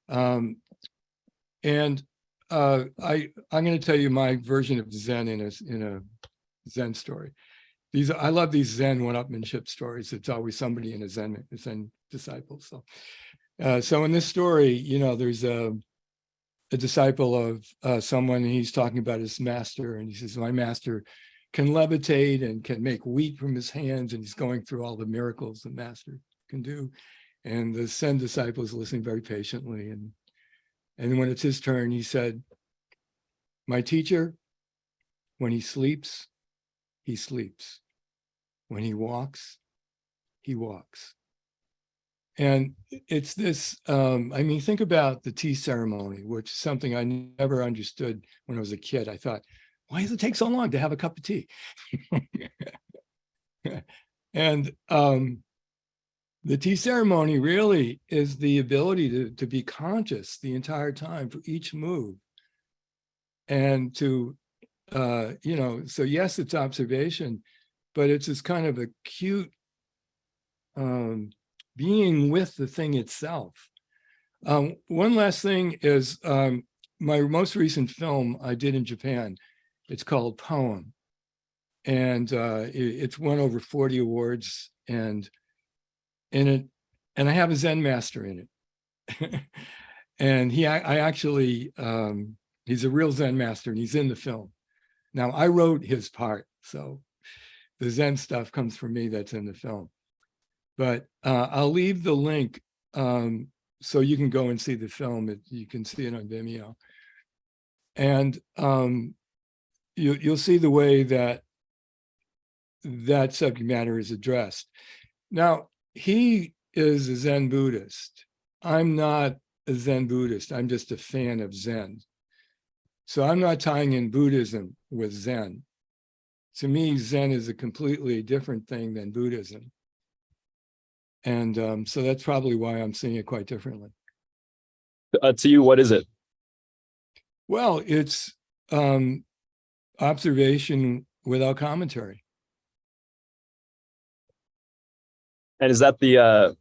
I'm going to tell you my version of Zen in a Zen story. I love these Zen one-upmanship stories. It's always somebody in a Zen disciple. So in this story, there's a disciple of someone, and he's talking about his master, and he says, my master can levitate and can make wheat from his hands, and he's going through all the miracles the master can do. And the Zen disciple is listening very patiently. And when it's his turn, he said, my teacher, when he sleeps, he sleeps. When he walks, he walks. And it's this, think about the tea ceremony, which is something I never understood when I was a kid. I thought, why does it take so long to have a cup of tea? And the tea ceremony really is the ability to be conscious the entire time for each move. And to, so yes, it's observation, but it's this kind of acute being with the thing itself. One last thing is my most recent film I did in Japan. It's called Poem. And it's won over 40 awards. And I have a Zen master in it. And he's a real Zen master, and he's in the film. Now, I wrote his part, so the Zen stuff comes from me that's in the film. But I'll leave the link so you can go and see the film. You can see it on Vimeo. And you'll see the way that subject matter is addressed. Now, he is a Zen Buddhist. I'm not a Zen Buddhist. I'm just a fan of Zen. So I'm not tying in Buddhism with Zen. To me, Zen is a completely different thing than Buddhism. And so that's probably why I'm seeing it quite differently. To you, what is it? Well, it's observation without commentary. And is that the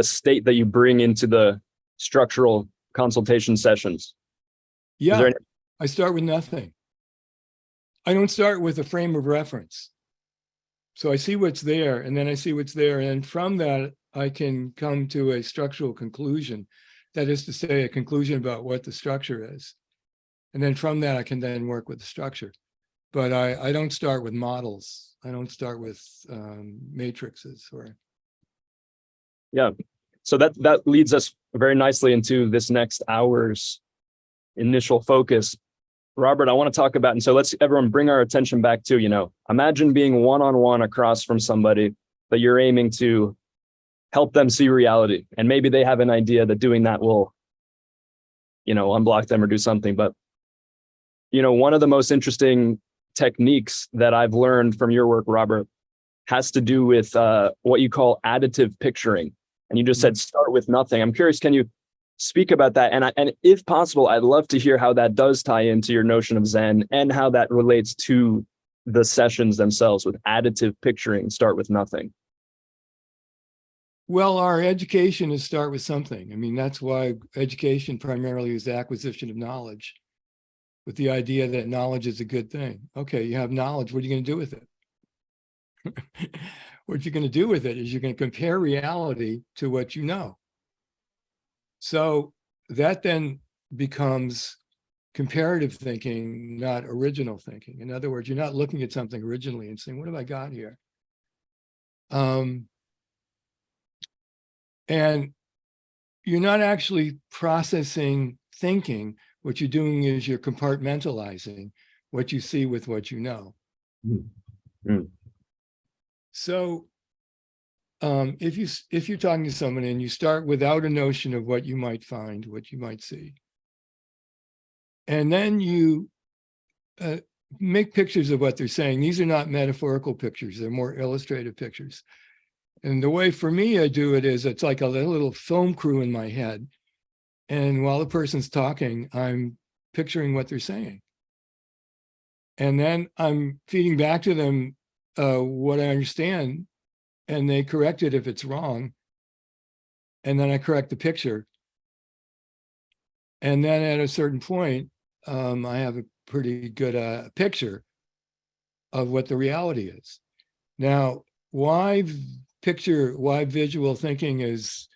state that you bring into the structural consultation sessions? Yeah, I start with nothing. I don't start with a frame of reference. So I see what's there, and then I see what's there. And from that, I can come to a structural conclusion. That is to say, a conclusion about what the structure is. And then from that, I can then work with the structure. But I don't start with models. I don't start with matrices or. Yeah. So that leads us very nicely into this next hour's initial focus. Robert, I want to talk about, and so let's everyone bring our attention back to, imagine being one-on-one across from somebody that you're aiming to help them see reality. And maybe they have an idea that doing that will, unblock them or do something. But, one of the most interesting techniques that I've learned from your work, Robert, has to do with what you call additive picturing. And you just said, start with nothing. I'm curious, can you speak about that. And if possible, I'd love to hear how that does tie into your notion of Zen and how that relates to the sessions themselves with additive picturing, start with nothing. Well, our education is start with something. I mean, that's why education primarily is the acquisition of knowledge, with the idea that knowledge is a good thing. Okay, you have knowledge, what are you going to do with it? What you're going to do with it is you're going to compare reality to what you know. So that then becomes comparative thinking, not original thinking. In other words, you're not looking at something originally and saying, what have I got here? And you're not actually processing thinking. What you're doing is you're compartmentalizing what you see with what you know. Mm. So if you're talking to someone and you start without a notion of what you might find, what you might see, and then you make pictures of what they're saying. These are not metaphorical pictures, they're more illustrative pictures. And the way for me I do it is it's like a little film crew in my head. And while the person's talking, I'm picturing what they're saying. And then I'm feeding back to them what I understand, and they correct it if it's wrong. And then I correct the picture. And then at a certain point, I have a pretty good picture of what the reality is. Now, why visual thinking is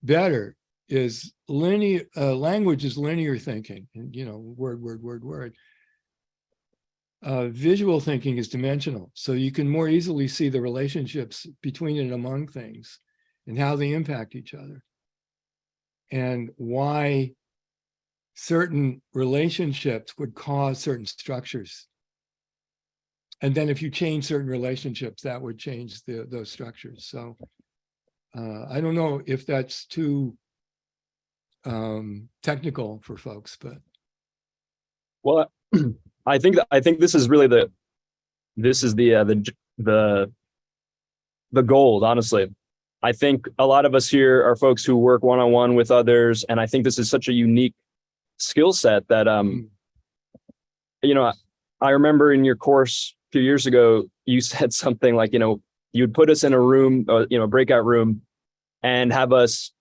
better is linear, language is linear thinking, and word. Visual thinking is dimensional. So you can more easily see the relationships between and among things and how they impact each other and why certain relationships would cause certain structures. And then if you change certain relationships, that would change those structures. So I don't know if that's too technical for folks, but. Well, I think this is really the gold, honestly. I think a lot of us here are folks who work one-on-one with others. And I think this is such a unique skill set that, I remember in your course a few years ago, you said something like, you'd put us in a room, a breakout room, and have us,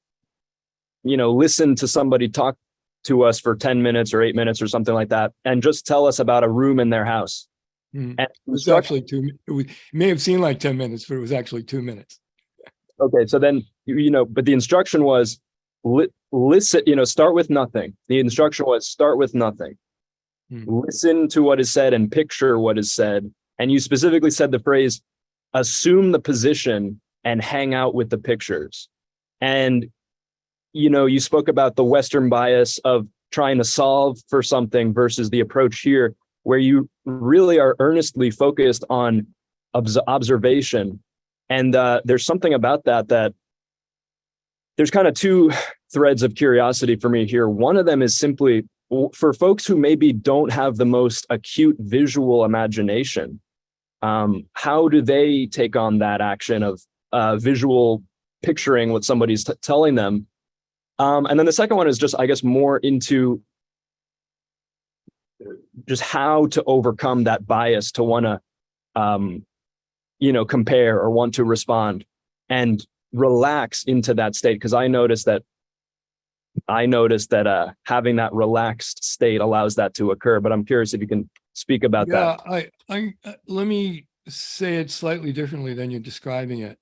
listen to somebody talk to us for 10 minutes or 8 minutes or something like that, and just tell us about a room in their house. And it was actually it may have seemed like 10 minutes, but it was actually 2 minutes. Okay, so then, but the instruction was listen, start with nothing. The instruction was start with nothing. Listen to what is said and picture what is said. And you specifically said the phrase, assume the position and hang out with the pictures. And, you spoke about the Western bias of trying to solve for something versus the approach here, where you really are earnestly focused on observation. And there's something about that there's kind of two threads of curiosity for me here. One of them is simply for folks who maybe don't have the most acute visual imagination, how do they take on that action of visual picturing what somebody's telling them? And then the second one is just, I guess, more into just how to overcome that bias to want to, compare or want to respond and relax into that state. Because I noticed that having that relaxed state allows that to occur. But I'm curious if you can speak about that. I let me say it slightly differently than you're describing it.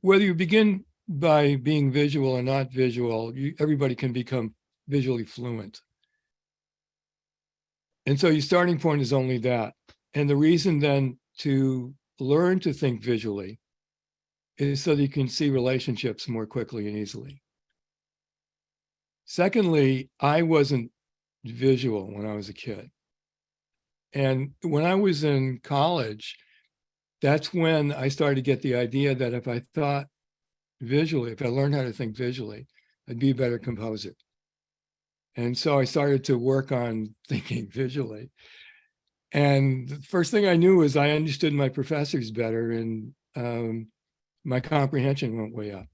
Whether you begin by being visual or not visual, everybody can become visually fluent. And so your starting point is only that. And the reason then to learn to think visually is so that you can see relationships more quickly and easily. Secondly, I wasn't visual when I was a kid. And when I was in college, that's when I started to get the idea that if I thought visually, if I learned how to think visually, I'd be a better composer. And so I started to work on thinking visually. And the first thing I knew was I understood my professors better, and my comprehension went way up.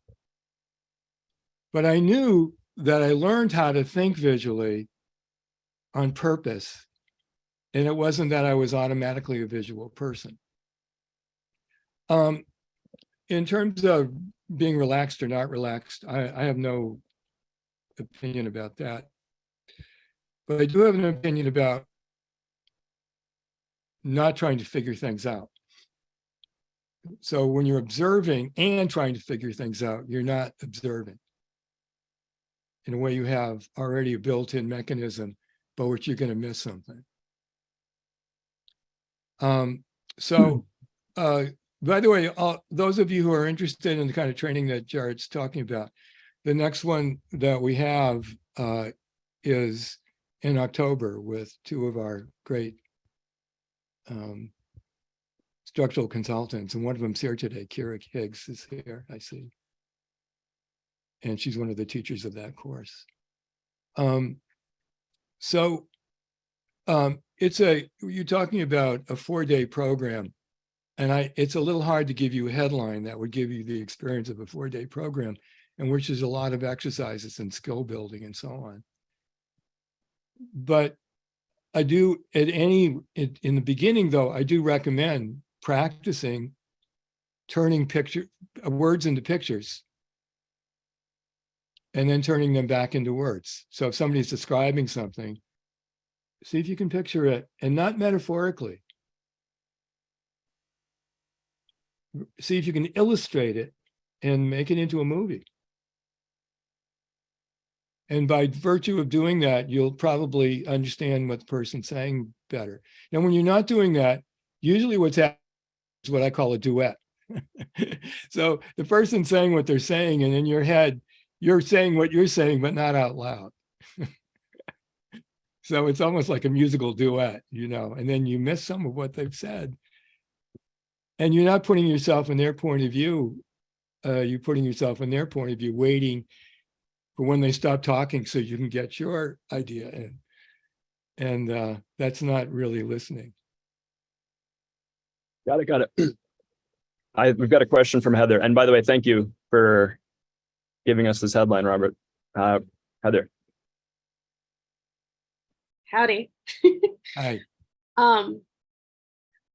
But I knew that I learned how to think visually on purpose. And it wasn't that I was automatically a visual person. In terms of being relaxed or not relaxed, I have no opinion about that. But I do have an opinion about not trying to figure things out. So when you're observing and trying to figure things out, you're not observing. In a way, you have already a built-in mechanism by which you're going to miss something. By the way, those of you who are interested in the kind of training that Jared's talking about, the next one that we have is in October with two of our great structural consultants, and one of them's here today. Kira Higgs is here, I see. And she's one of the teachers of that course. You're talking about a 4-day program, and it's a little hard to give you a headline that would give you the experience of a 4-day program, in which there's a lot of exercises and skill building and so on. But I do, in the beginning though, I do recommend practicing turning words into pictures and then turning them back into words. So if somebody's describing something, see if you can picture it, and not metaphorically. See if you can illustrate it and make it into a movie. And by virtue of doing that, you'll probably understand what the person's saying better. Now, when you're not doing that, usually what's happening is what I call a duet. So the person's saying what they're saying, and in your head, you're saying what you're saying, but not out loud. So it's almost like a musical duet, and then you miss some of what they've said. And you're not putting yourself in their point of view. You're putting yourself in their point of view, waiting for when they stop talking so you can get your idea in. And that's not really listening. Got it. We've got a question from Heather. And by the way, thank you for giving us this headline, Robert. Heather. Howdy. Hi.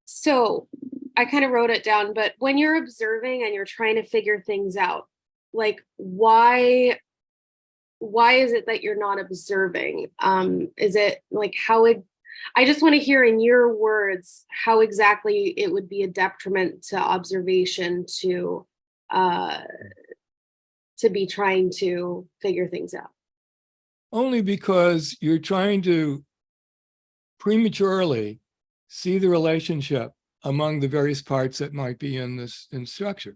So I kind of wrote it down, but when you're observing and you're trying to figure things out, like why is it that you're not observing? Is it like I just want to hear in your words how exactly it would be a detriment to observation to be trying to figure things out. Only because you're trying to prematurely see the relationship among the various parts that might be in structure.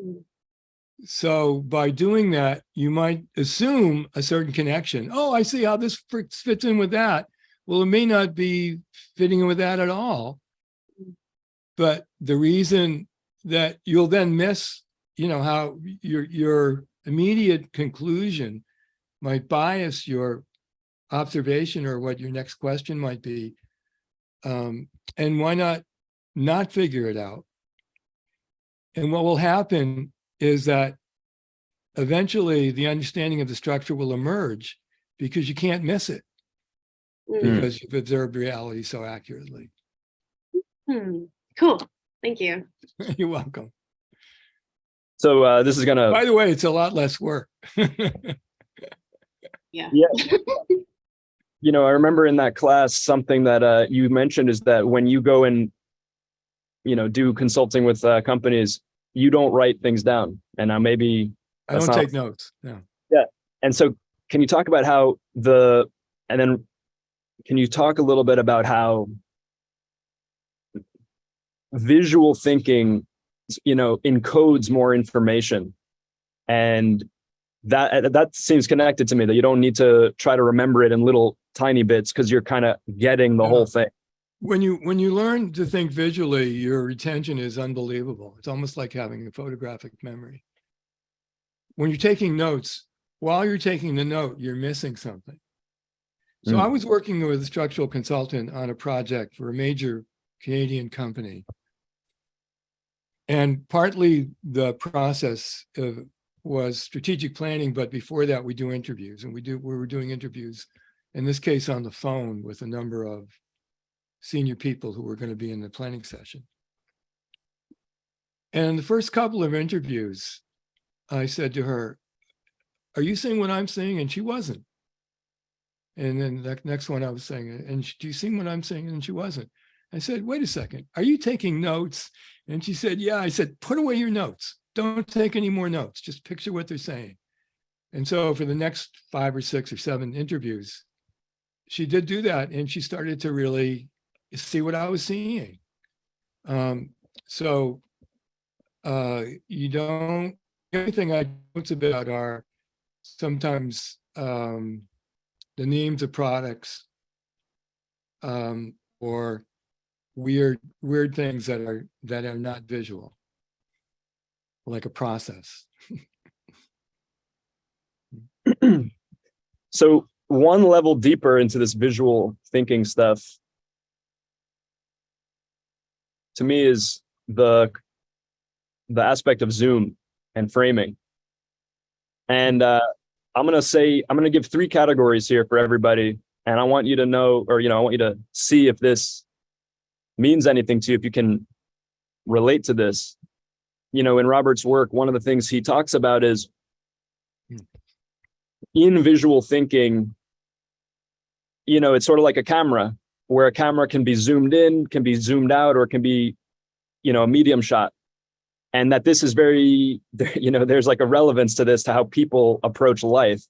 Mm. So by doing that, you might assume a certain connection. Oh, I see how this fits in with that. Well, it may not be fitting in with that at all. But the reason that you'll then miss, how your immediate conclusion might bias your observation or what your next question might be. And why not figure it out? And what will happen is that eventually the understanding of the structure will emerge because you can't miss it because you've observed reality so accurately. Cool. Thank you. You're welcome. So this is gonna. By the way, it's a lot less work. Yeah. I remember in that class, something that you mentioned is that when you go and, do consulting with companies, you don't write things down. And now maybe I don't take notes. No. Yeah. And so can you talk about how can you talk a little bit about how visual thinking, encodes more information, and that seems connected to me, that you don't need to try to remember it in little tiny bits because you're kind of getting the whole thing. When you learn to think visually, your retention is unbelievable. It's almost like having a photographic memory. When you're taking notes, while you're taking the note, you're missing something. So I was working with a structural consultant on a project for a major Canadian company. And partly the process was strategic planning, but before that we do interviews, and we were doing interviews, in this case on the phone, with a number of senior people who were going to be in the planning session. And the first couple of interviews, I said to her, "Are you seeing what I'm seeing?" And she wasn't. And then the next one I was saying, "And do you see what I'm saying?" And she wasn't. I said, "Wait a second, are you taking notes?" And she said, "Yeah." I said, "Put away your notes. Don't take any more notes. Just picture what they're saying." And so for the next 5 or 6 or 7 interviews, she did do that. And she started to really see what I was seeing. You don't, everything I notes about are sometimes the names of products or weird things that are not visual, like a process. So one level deeper into this visual thinking stuff, to me, is the aspect of zoom and framing. And I'm going to give 3 categories here for everybody. And I want you to know, or, I want you to see if this means anything to you, if you can relate to this. In Robert's work, one of the things he talks about is in visual thinking, it's sort of like a camera, where a camera can be zoomed in, can be zoomed out, or it can be, a medium shot. And that this is very, there's like a relevance to this, to how people approach life.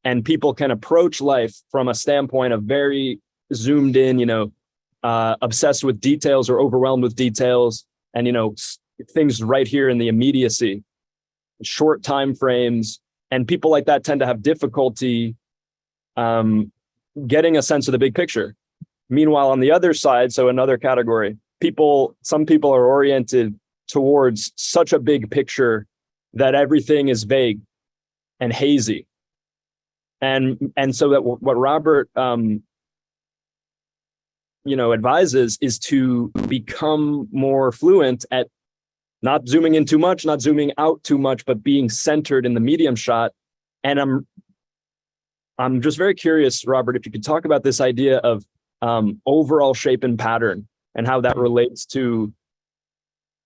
And people can approach life from a standpoint of very zoomed in, obsessed with details or overwhelmed with details, and, things right here in the immediacy, short time frames. And people like that tend to have difficulty getting a sense of the big picture. Meanwhile, on the other side, so another category, some people are oriented towards such a big picture that everything is vague and hazy. And so that what Robert advises is to become more fluent at not zooming in too much, not zooming out too much, but being centered in the medium shot. And I'm just very curious, Robert, if you could talk about this idea of overall shape and pattern, and how that relates to,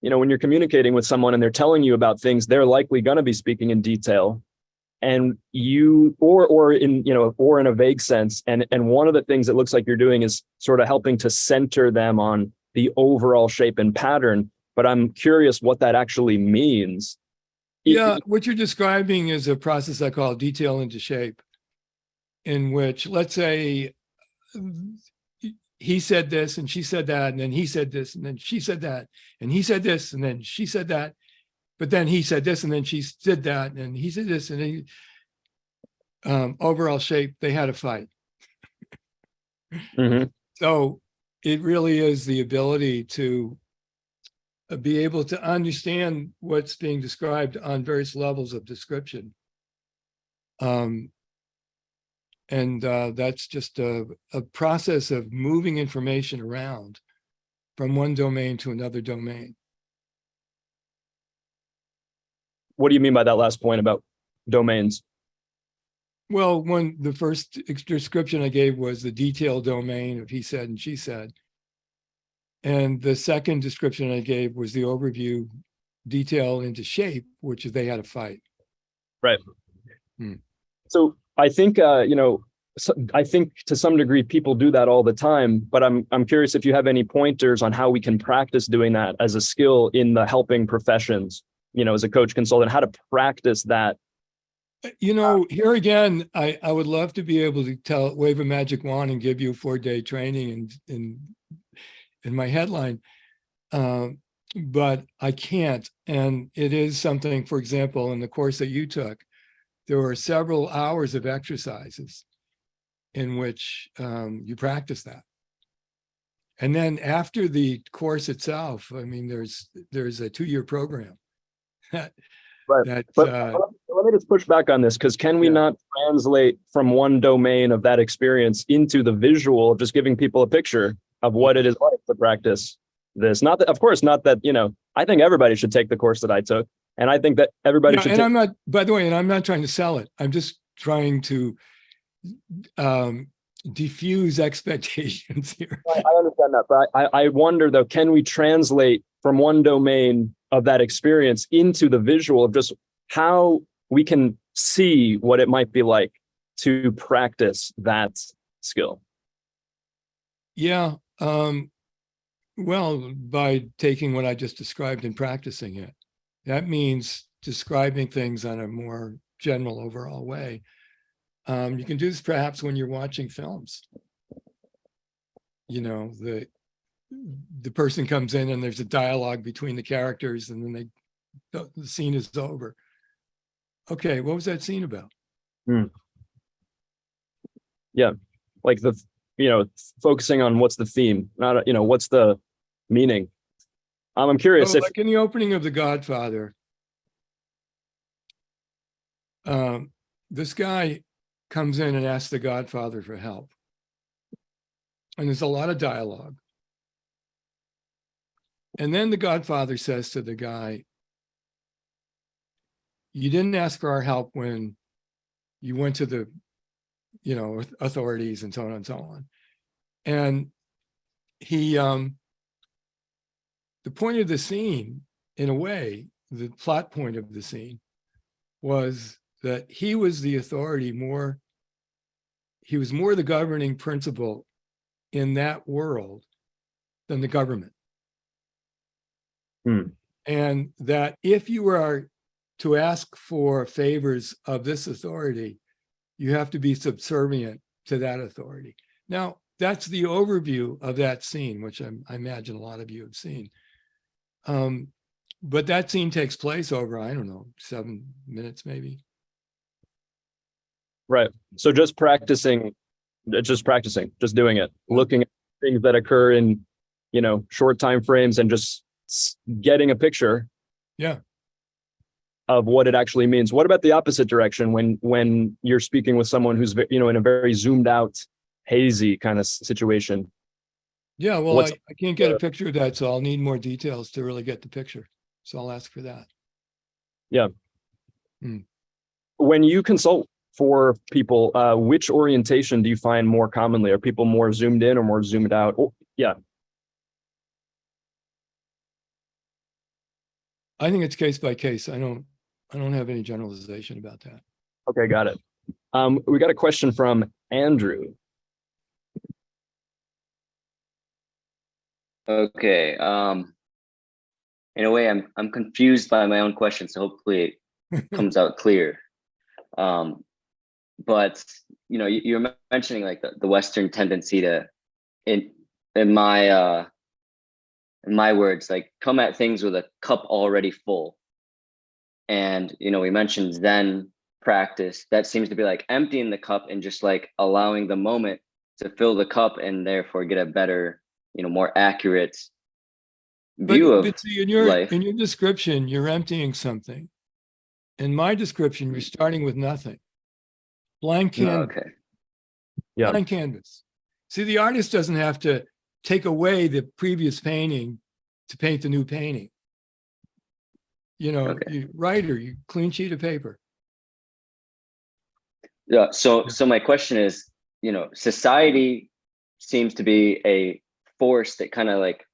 when you're communicating with someone and they're telling you about things, they're likely going to be speaking in detail, and you, or in a vague sense. And one of the things it looks like you're doing is sort of helping to center them on the overall shape and pattern. But I'm curious what that actually means. Yeah, what you're describing is a process I call detail into shape, in which, let's say, he said this and she said that, and then he said this and then she said that, and he said this and then she said that, but then he said this and then she did that, and he said this, and overall shape, they had a fight. Mm-hmm. So it really is the ability to be able to understand what's being described on various levels of description. That's just a process of moving information around from one domain to another domain. What do you mean by that last point about domains? Well, the first description I gave was the detailed domain of he said and she said. And the second description I gave was the overview detail into shape, which is they had a fight. Right. So I think, I think to some degree people do that all the time, but I'm curious if you have any pointers on how we can practice doing that as a skill in the helping professions, as a coach consultant, how to practice that. Here again, I would love to be able to wave a magic wand and give you a 4-day training in my headline, but I can't. And it is something, for example, in the course that you took, there were several hours of exercises in which you practice that. And then after the course itself, I mean, there's a 2-year program. Right. But let me just push back on this, because can we Yeah. not translate from one domain of that experience into the visual of just giving people a picture of what it is like to practice this? Not that, of course, not that, I think everybody should take the course that I took. And I think that everybody Yeah, should and take. I'm not, by the way, and I'm not trying to sell it. I'm just trying to diffuse expectations here. I understand that, but I wonder though, can we translate from one domain of that experience into the visual of just how we can see what it might be like to practice that skill? Yeah. Well, by taking what I just described and practicing it. That means describing things on a more general overall way. You can do this perhaps when you're watching films. The person comes in and there's a dialogue between the characters, and then the scene is over. Okay, what was that scene about? Yeah, like focusing on what's the theme, not what's the meaning. I'm curious if like in the opening of The Godfather, this guy comes in and asks the Godfather for help. And there's a lot of dialogue. And then the Godfather says to the guy, you didn't ask for our help when you went to the, authorities and so on and so on. And he, the point of the scene, in a way, the plot point of the scene was that he was the authority more, he was more the governing principle in that world than the government. And that if you are to ask for favors of this authority, you have to be subservient to that authority. Now, that's the overview of that scene, which I imagine a lot of you have seen. But that scene takes place over, I don't know, 7 minutes maybe. right. So just practicing, just doing it, looking at things that occur in, short time frames and just getting a picture. Yeah. Of what it actually means. What about the opposite direction when you're speaking with someone who's, in a very zoomed out, hazy kind of situation? Yeah, well, I can't get a picture of that, so I'll need more details to really get the picture. So I'll ask for that. Yeah. When you consult for people, which orientation do you find more commonly? Are people more zoomed in or more zoomed out? Oh, yeah. I think it's case by case. I don't have any generalization about that. Okay, got it. We got a question from Andrew. Okay. In a way, I'm confused by my own question, so hopefully it comes out clear. But you're mentioning like the Western tendency to, in my words, like come at things with a cup already full. And we mentioned Zen practice. That seems to be like emptying the cup and just like allowing the moment to fill the cup and therefore get a better, more accurate view of see, in life. your description, you're emptying something. In my description, you're starting with nothing. Blank canvas. Okay. Yeah. Blank canvas. See, the artist doesn't have to take away the previous painting to paint the new painting. You writer, you clean sheet of paper. Yeah. So my question is, society seems to be a force that kind of like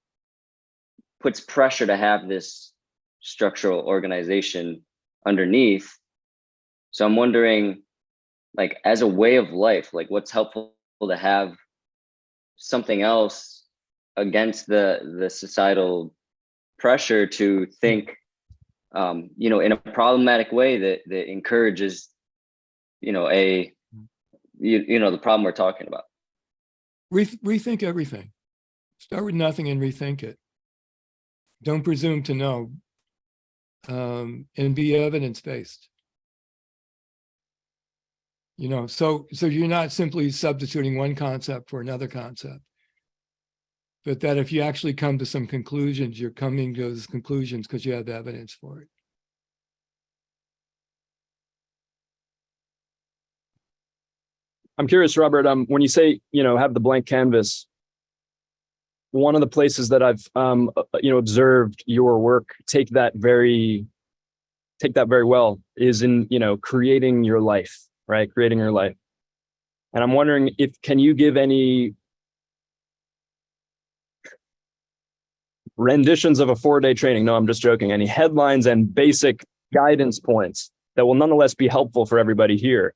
puts pressure to have this structural organization underneath. So I'm wondering, like, as a way of life, like what's helpful to have something else against the societal pressure to think, in a problematic way that encourages, the problem we're talking about. Rethink everything. Start with nothing and rethink it. Don't presume to know, and be evidence-based. So you're not simply substituting one concept for another concept, but that if you actually come to some conclusions, you're coming to those conclusions because you have evidence for it. I'm curious, Robert, when you say, have the blank canvas, one of the places that I've, observed your work take that very well is in, creating your life, right? Creating your life. And I'm wondering can you give any renditions of a 4-day training? No, I'm just joking. Any headlines and basic guidance points that will nonetheless be helpful for everybody here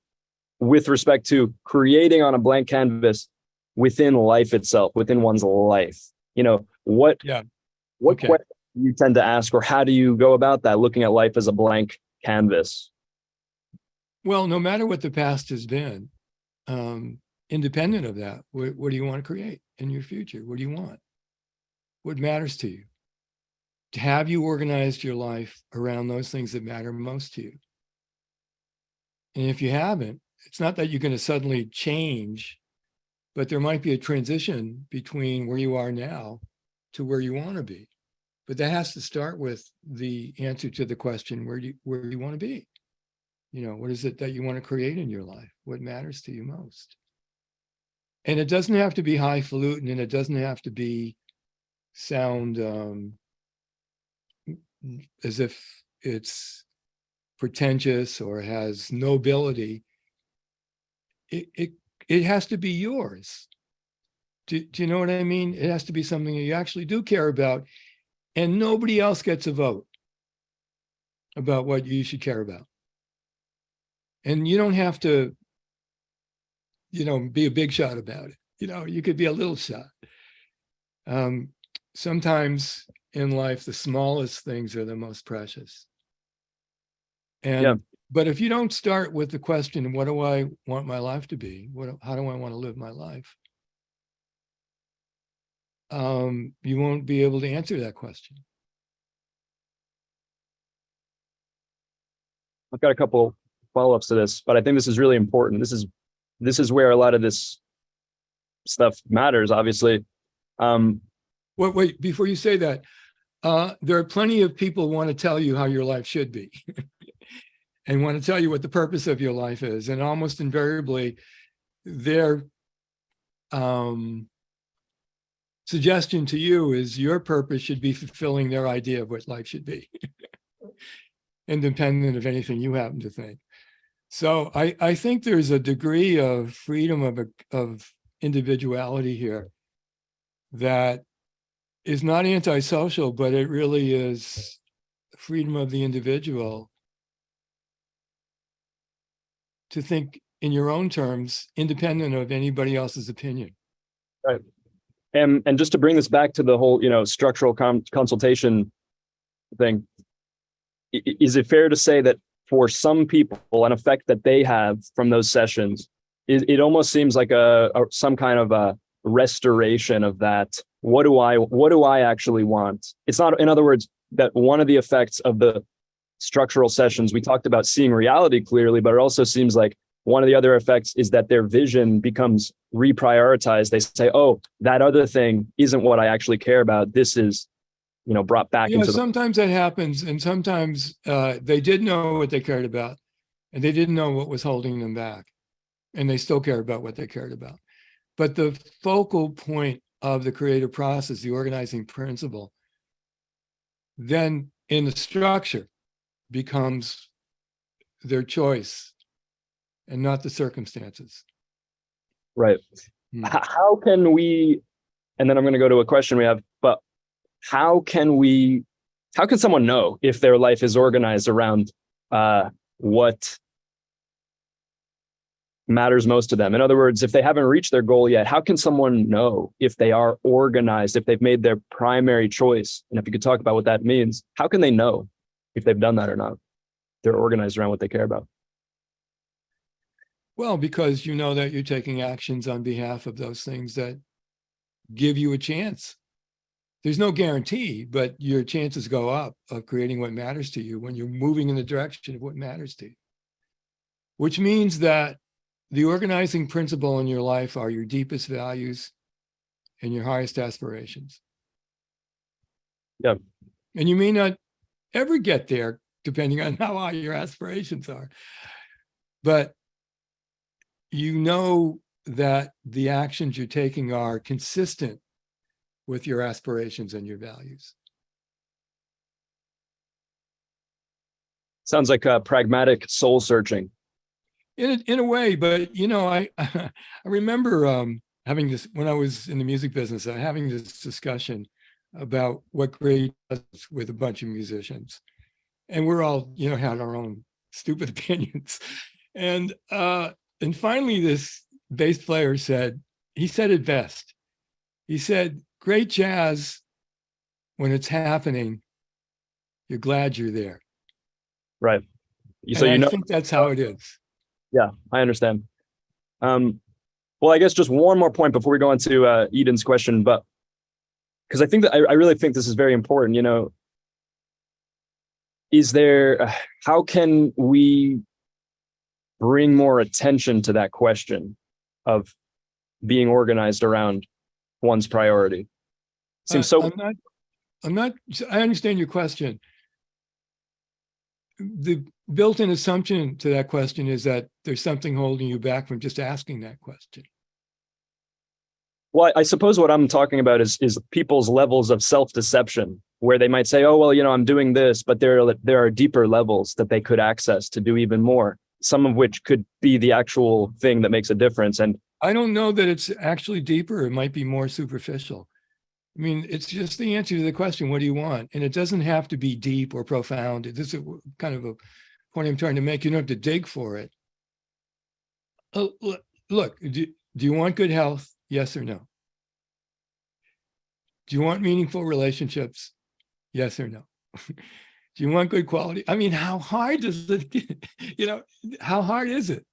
with respect to creating on a blank canvas within life itself, within one's life? What Okay. questions do you tend to ask, or how do you go about that, looking at life as a blank canvas? Well, no matter what the past has been, independent of that, what do you want to create in your future? What do you want? What matters to you? Have you organized your life around those things that matter most to you? And if you haven't, it's not that you're going to suddenly change, but there might be a transition between where you are now to where you want to be. But that has to start with the answer to the question, where do you want to be? What is it that you want to create in your life? What matters to you most? And it doesn't have to be highfalutin, and it doesn't have to sound as if it's pretentious or has nobility. It has to be yours. Do you know what I mean? It has to be something that you actually do care about, and nobody else gets a vote about what you should care about. And you don't have to, be a big shot about it. You could be a little shot. Sometimes in life, the smallest things are the most precious. But if you don't start with the question, what do I want my life to be? How do I want to live my life? You won't be able to answer that question. I've got a couple follow-ups to this, but I think this is really important. This is where a lot of this stuff matters, obviously. Wait, before you say that, there are plenty of people who want to tell you how your life should be and want to tell you what the purpose of your life is. And almost invariably, their suggestion to you is your purpose should be fulfilling their idea of what life should be, independent of anything you happen to think. So I think there's a degree of freedom of individuality here that is not antisocial, but it really is freedom of the individual to think in your own terms, independent of anybody else's opinion. Right. And just to bring this back to the whole, structural consultation thing, is it fair to say that for some people, an effect that they have from those sessions, it almost seems like some kind of a restoration of that? What do I actually want? It's not, in other words, that one of the effects of the structural sessions, we talked about seeing reality clearly, but it also seems like one of the other effects is that their vision becomes reprioritized. They say, oh, that other thing isn't what I actually care about. This is, brought back into sometimes that happens. And sometimes they did know what they cared about, and they didn't know what was holding them back. And they still care about what they cared about. But the focal point of the creative process, the organizing principle, then in the structure becomes their choice and not the circumstances. Right. How can we, and then I'm going to go to a question we have, but how can someone know if their life is organized around what matters most to them? In other words, if they haven't reached their goal yet, how can someone know if they are organized, if they've made their primary choice? And if you could talk about what that means, how can they know if they've done that or not? They're organized around what they care about. Well, because you know that you're taking actions on behalf of those things that give you a chance. There's no guarantee, but your chances go up of creating what matters to you when you're moving in the direction of what matters to you. Which means that the organizing principle in your life are your deepest values and your highest aspirations. Yeah. And you may not ever get there, depending on how high your aspirations are. But you know that the actions you're taking are consistent with your aspirations and your values. Sounds like pragmatic soul searching. In a way, but you know, I I remember having this when I was in the music business, having this discussion about what grade does with a bunch of musicians, and we're all, you know, had our own stupid opinions, and finally this bass player said, he said it best. He said, "Great jazz, when it's happening, you're glad you're there." Right. So And you I know, think that's how it is. yeah, I understand. Well, I guess just one more point before we go into Eden's question, but because I think that I really think this is very important, you know, is there, how can we bring more attention to that question of being organized around one's priority? Seems so. I'm not, I understand your question. The built-in assumption to that question is that there's something holding you back from just asking that question. Well, I suppose what I'm talking about is people's levels of self-deception, where they might say, oh, well, you know, I'm doing this, but there are deeper levels that they could access to do even more, some of which could be the actual thing that makes a difference. And I don't know that it's actually deeper. It might be more superficial. I mean, it's just the answer to the question, what do you want? And it doesn't have to be deep or profound. This is kind of a point I'm trying to make. You don't have to dig for it. Oh, look, do you want good health? Yes or no? Do you want meaningful relationships? Yes or no? Do you want good quality? I mean, how hard does it get? You know, how hard is it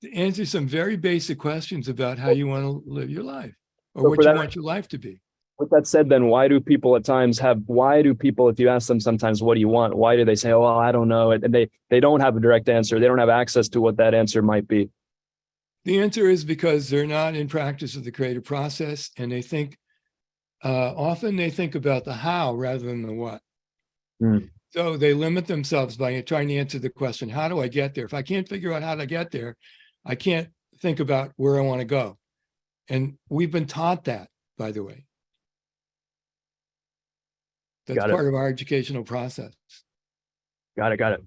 to answer some very basic questions about how you want to live your life or so what you want your life to be? With that said, then why do people, if you ask them sometimes, what do you want? Why do they say, oh, well, I don't know. And they don't have a direct answer. They don't have access to what that answer might be. The answer is because they're not in practice of the creative process, and they think, often they think about the how rather than the what. So they limit themselves by trying to answer the question, how do I get there? If I can't figure out how to get there, I can't think about where I want to go. And we've been taught that, by the way. That's part of our educational process. Got it.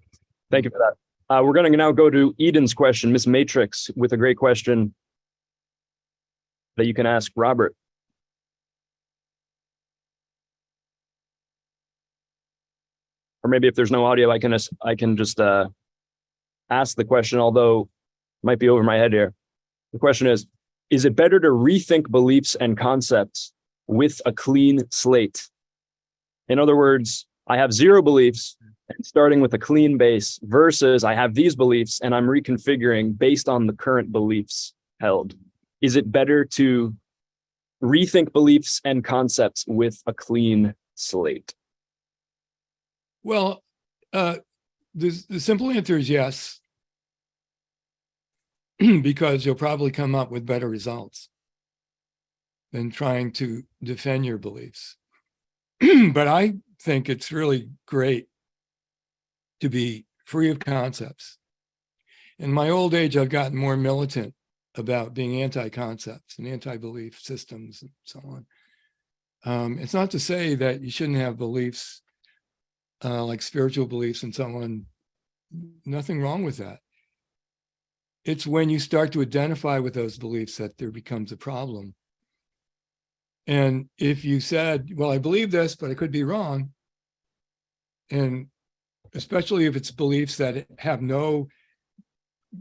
Thank you for that. We're going to now go to Eden's question, Miss Matrix, with a great question that you can ask Robert. Or maybe if there's no audio, I can just ask the question, although it might be over my head here. The question is it better to rethink beliefs and concepts with a clean slate? In other words, I have zero beliefs and starting with a clean base versus I have these beliefs and I'm reconfiguring based on the current beliefs held. Is it better to rethink beliefs and concepts with a clean slate? Well, the simple answer is yes, because you'll probably come up with better results than trying to defend your beliefs. But I think it's really great to be free of concepts. In my old age, I've gotten more militant about being anti-concepts and anti-belief systems and so on. It's not to say that you shouldn't have beliefs like spiritual beliefs and so on. Nothing wrong with that. It's when you start to identify with those beliefs that there becomes a problem. And if you said, well, I believe this, but I could be wrong, and especially if it's beliefs that have no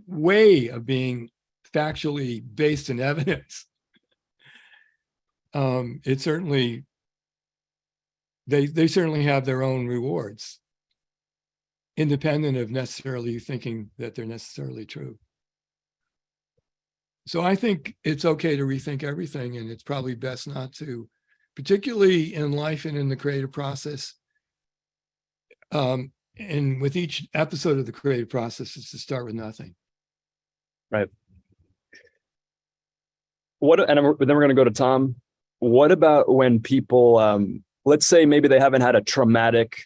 way of being factually based in evidence, it certainly, they certainly have their own rewards, independent of necessarily thinking that they're necessarily true. So I think it's okay to rethink everything, and it's probably best not to, particularly in life and in the creative process. And with each episode of the creative process, is to start with nothing. Right. Then we're going to go to Tom. What about when people, let's say maybe they haven't had a traumatic,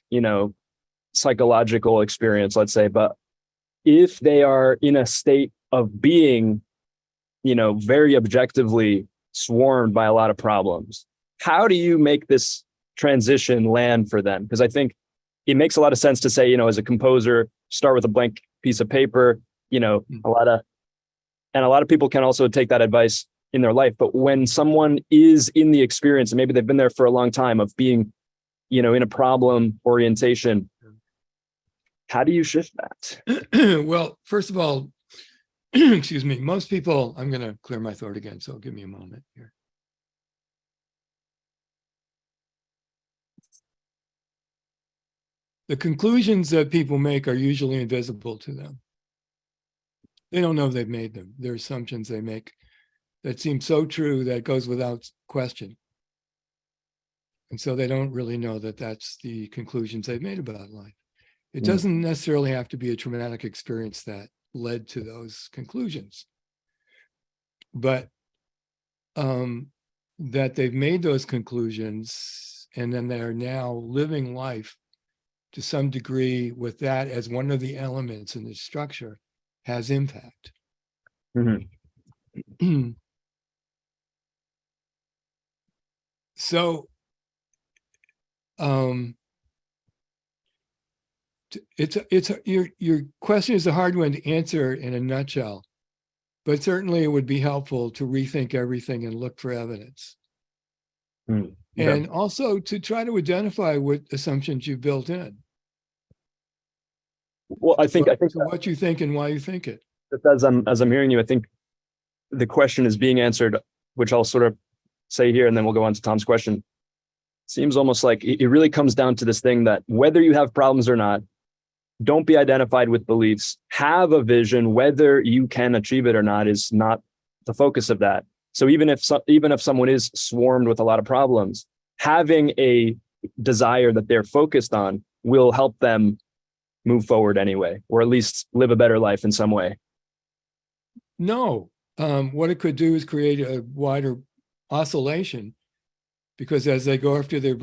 psychological experience, let's say, but if they are in a state of being very objectively swarmed by a lot of problems. How do you make this transition land for them? Because I think it makes a lot of sense to say, as a composer, start with a blank piece of paper, a lot of people can also take that advice in their life. But when someone is in the experience, and maybe they've been there for a long time of being, in a problem orientation, how do you shift that? Well, first of all, excuse me, most people, I'm going to clear my throat again, so give me a moment here. The conclusions that people make are usually invisible to them. They don't know they've made them. They're assumptions they make that seem so true that it goes without question. And so they don't really know that that's the conclusions they've made about life. It doesn't necessarily have to be a traumatic experience that led to those conclusions, but that they've made those conclusions and then they're now living life to some degree with that as one of the elements in the structure has impact. Mm-hmm. So your question is a hard one to answer in a nutshell, but certainly it would be helpful to rethink everything and look for evidence. Okay. And also to try to identify what assumptions you built in. Well, I think So what you think and why you think it. as I'm hearing you, I think the question is being answered, which I'll sort of say here, and then we'll go on to Tom's question. Seems almost like it really comes down to this thing that whether you have problems or not, don't be identified with beliefs, have a vision, whether you can achieve it or not is not the focus of that. So even if someone is swarmed with a lot of problems, having a desire that they're focused on will help them move forward anyway, or at least live a better life in some way. No, what it could do is create a wider oscillation, because as they go after their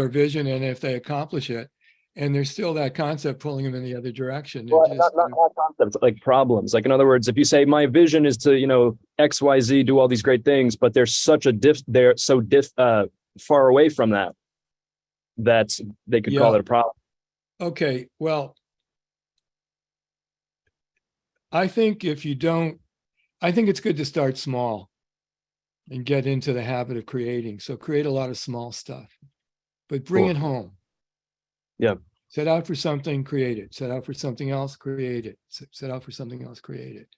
vision, and if they accomplish it, and there's still that concept pulling them in the other direction. Well, not concepts, like problems. Like in other words, if you say my vision is to, X, Y, Z, do all these great things, but there's such a they're so far away from that they could call it a problem. Okay, well, I think I think it's good to start small and get into the habit of creating. So create a lot of small stuff, but bring it home. Yeah. Set out for something, create it. Set out for something else, create it. Set out for something else, create it.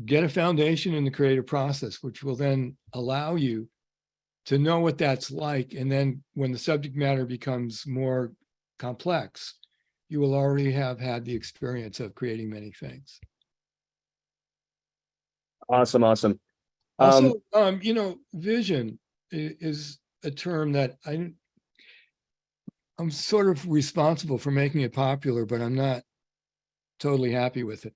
Get a foundation in the creative process, which will then allow you to know what that's like. And then when the subject matter becomes more complex, you will already have had the experience of creating many things. Awesome. Also, vision is a term that I'm sort of responsible for making it popular, but I'm not totally happy with it,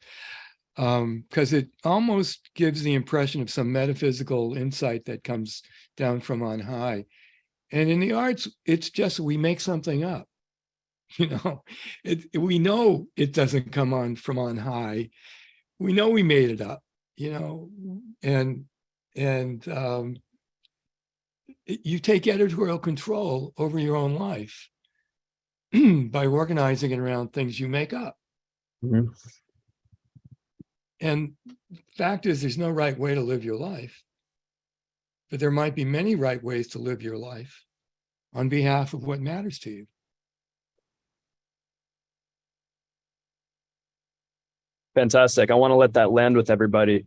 because it almost gives the impression of some metaphysical insight that comes down from on high. And in the arts, it's just we make something up. We know it doesn't come on from on high. We know we made it up, and you take editorial control over your own life by organizing it around things you make up. Mm-hmm. And fact is, there's no right way to live your life, but there might be many right ways to live your life on behalf of what matters to you. Fantastic. I want to let that land with everybody.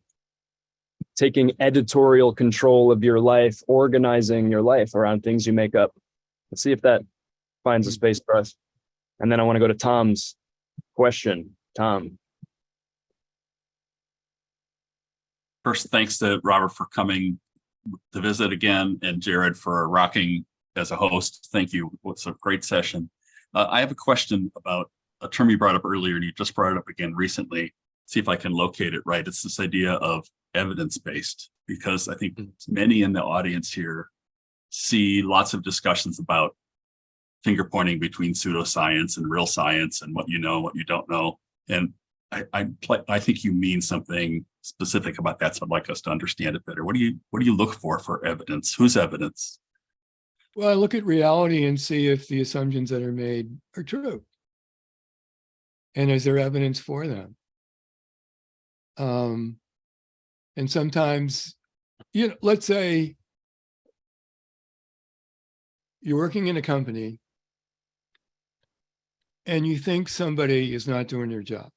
Taking editorial control of your life, organizing your life around things you make up. Let's see if that finds a space for us. And then I want to go to Tom's question. Tom. First, thanks to Robert for coming to visit again, and Jared for rocking as a host. Thank you. It's a great session. I have a question about a term you brought up earlier, and you just brought it up again recently. See if I can locate it right. It's this idea of evidence-based, because I think many in the audience here see lots of discussions about finger pointing between pseudoscience and real science and what you know, what you don't know. And I think you mean something specific about that, so I'd like us to understand it better. What do you look for evidence? Whose evidence? Well, I look at reality and see if the assumptions that are made are true. And is there evidence for them? And sometimes, let's say you're working in a company and you think somebody is not doing their job.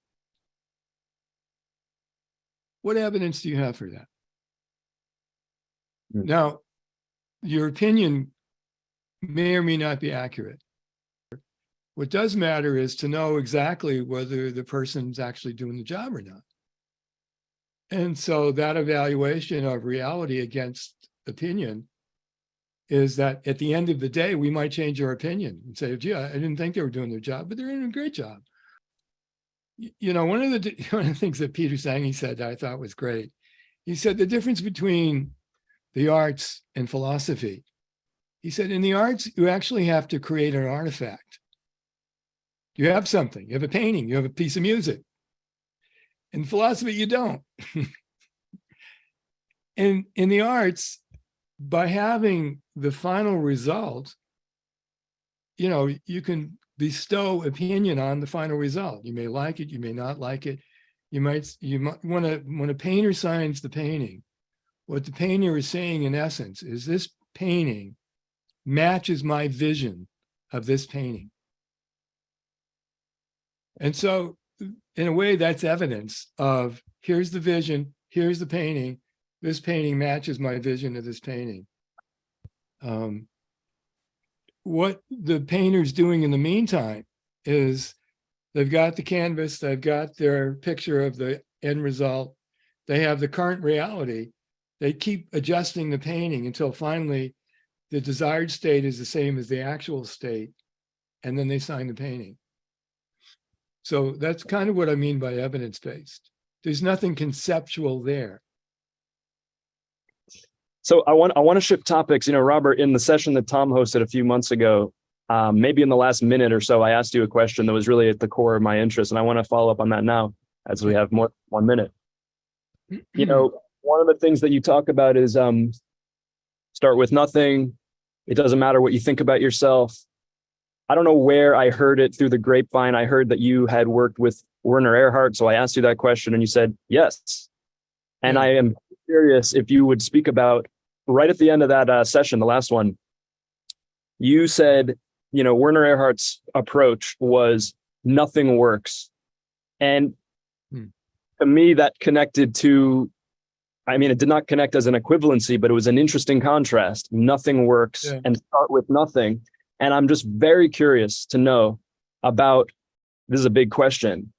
What evidence do you have for that? Now, your opinion may or may not be accurate. What does matter is to know exactly whether the person's actually doing the job or not. And so that evaluation of reality against opinion is that at the end of the day, we might change our opinion and say, gee, I didn't think they were doing their job, but they're doing a great job. One of the things that Peter Senge said that I thought was great, he said the difference between the arts and philosophy. He said, in the arts, you actually have to create an artifact. You have something, you have a painting, you have a piece of music. In philosophy, you don't. In the arts, by having the final result, you can bestow opinion on the final result. You may like it, you may not like it. You might when a painter signs the painting, what the painter is saying in essence is this painting matches my vision of this painting. And so in a way, that's evidence of here's the vision, here's the painting, this painting matches my vision of this painting. What the painter's doing in the meantime is they've got the canvas, they've got their picture of the end result, they have the current reality, they keep adjusting the painting until finally the desired state is the same as the actual state, and then they sign the painting. So that's kind of what I mean by evidence-based. There's nothing conceptual there. So I want to shift topics. Robert, in the session that Tom hosted a few months ago, maybe in the last minute or so, I asked you a question that was really at the core of my interest, and I want to follow up on that now as we have more than 1 minute. One of the things that you talk about is start with nothing. It doesn't matter what you think about yourself. I don't know where I heard it through the grapevine. I heard that you had worked with Werner Erhard, so I asked you that question, and you said yes. And I am curious if you would speak about, right at the end of that session, the last one, you said, Werner Erhard's approach was nothing works. And to me, that connected to, it did not connect as an equivalency, but it was an interesting contrast. Nothing works and start with nothing. And I'm just very curious to know about, this is a big question,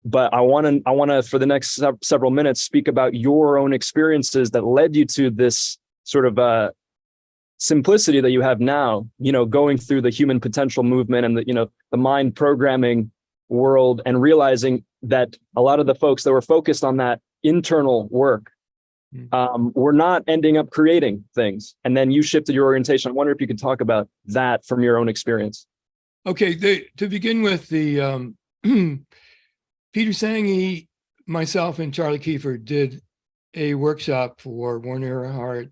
but I want to, for the next several minutes, speak about your own experiences that led you to this sort of simplicity that you have now, going through the human potential movement and the mind programming world, and realizing that a lot of the folks that were focused on that internal work were not ending up creating things. And then you shifted your orientation. I wonder if you could talk about that from your own experience. Okay, to begin with, the Peter Senge, myself, and Charlie Kiefer did a workshop for Werner Erhard,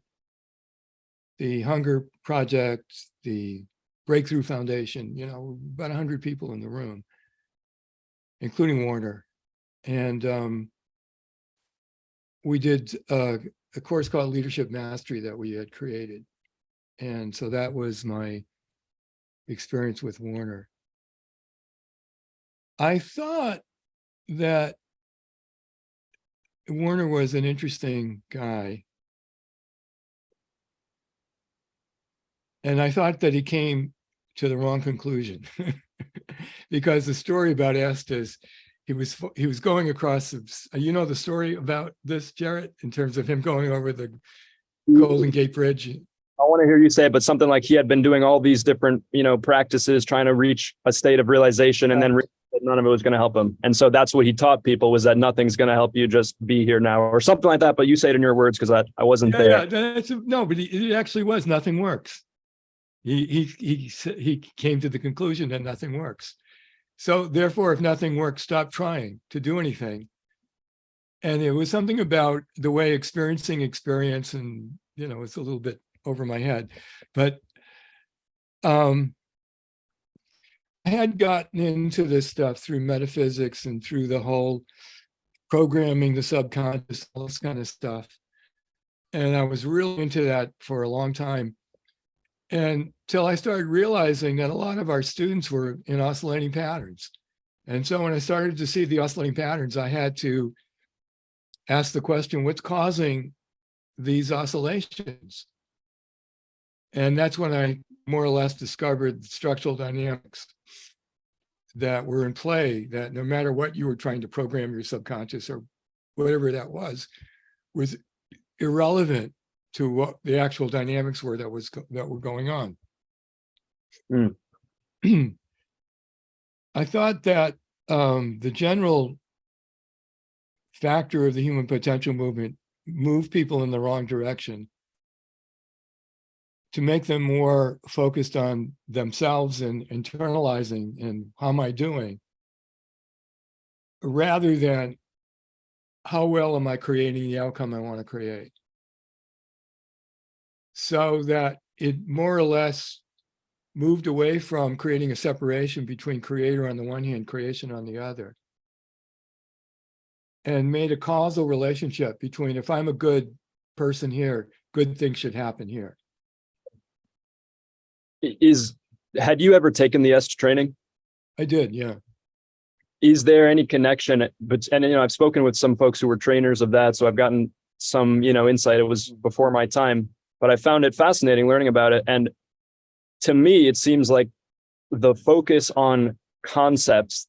the Hunger Project, the Breakthrough Foundation, about 100 people in the room, including Werner. And we did a course called Leadership Mastery that we had created. And so that was my experience with Werner. I thought that Werner was an interesting guy. And I thought that he came to the wrong conclusion because the story about Estes, he was going across, the story about this, Jared, in terms of him going over the Golden Gate Bridge. I want to hear you say it, but something like he had been doing all these different, practices, trying to reach a state of realization, and then none of it was going to help him. And so that's what he taught people, was that nothing's going to help you, just be here now, or something like that. But you say it in your words, because I wasn't there. No, but it actually was, nothing works. He came to the conclusion that nothing works. So therefore, if nothing works, stop trying to do anything. And it was something about the way experiencing experience, and it's a little bit over my head, but I had gotten into this stuff through metaphysics and through the whole programming the subconscious, all this kind of stuff. And I was really into that for a long time. And till I started realizing that a lot of our students were in oscillating patterns. And so when I started to see the oscillating patterns, I had to ask the question, what's causing these oscillations? And that's when I more or less discovered structural dynamics that were in play, that no matter what you were trying to program your subconscious or whatever that was irrelevant to what the actual dynamics were that were going on. I thought that the general factor of the human potential movement moved people in the wrong direction to make them more focused on themselves and internalizing and how am I doing, rather than how well am I creating the outcome I want to create. So that it more or less moved away from creating a separation between creator on the one hand, creation on the other, and made a causal relationship between, if I'm a good person here, good things should happen here. Had you ever taken the S training? I did, yeah. Is there any connection? But I've spoken with some folks who were trainers of that, so I've gotten some insight. It was before my time, but I found it fascinating learning about it. And to me, it seems like the focus on concepts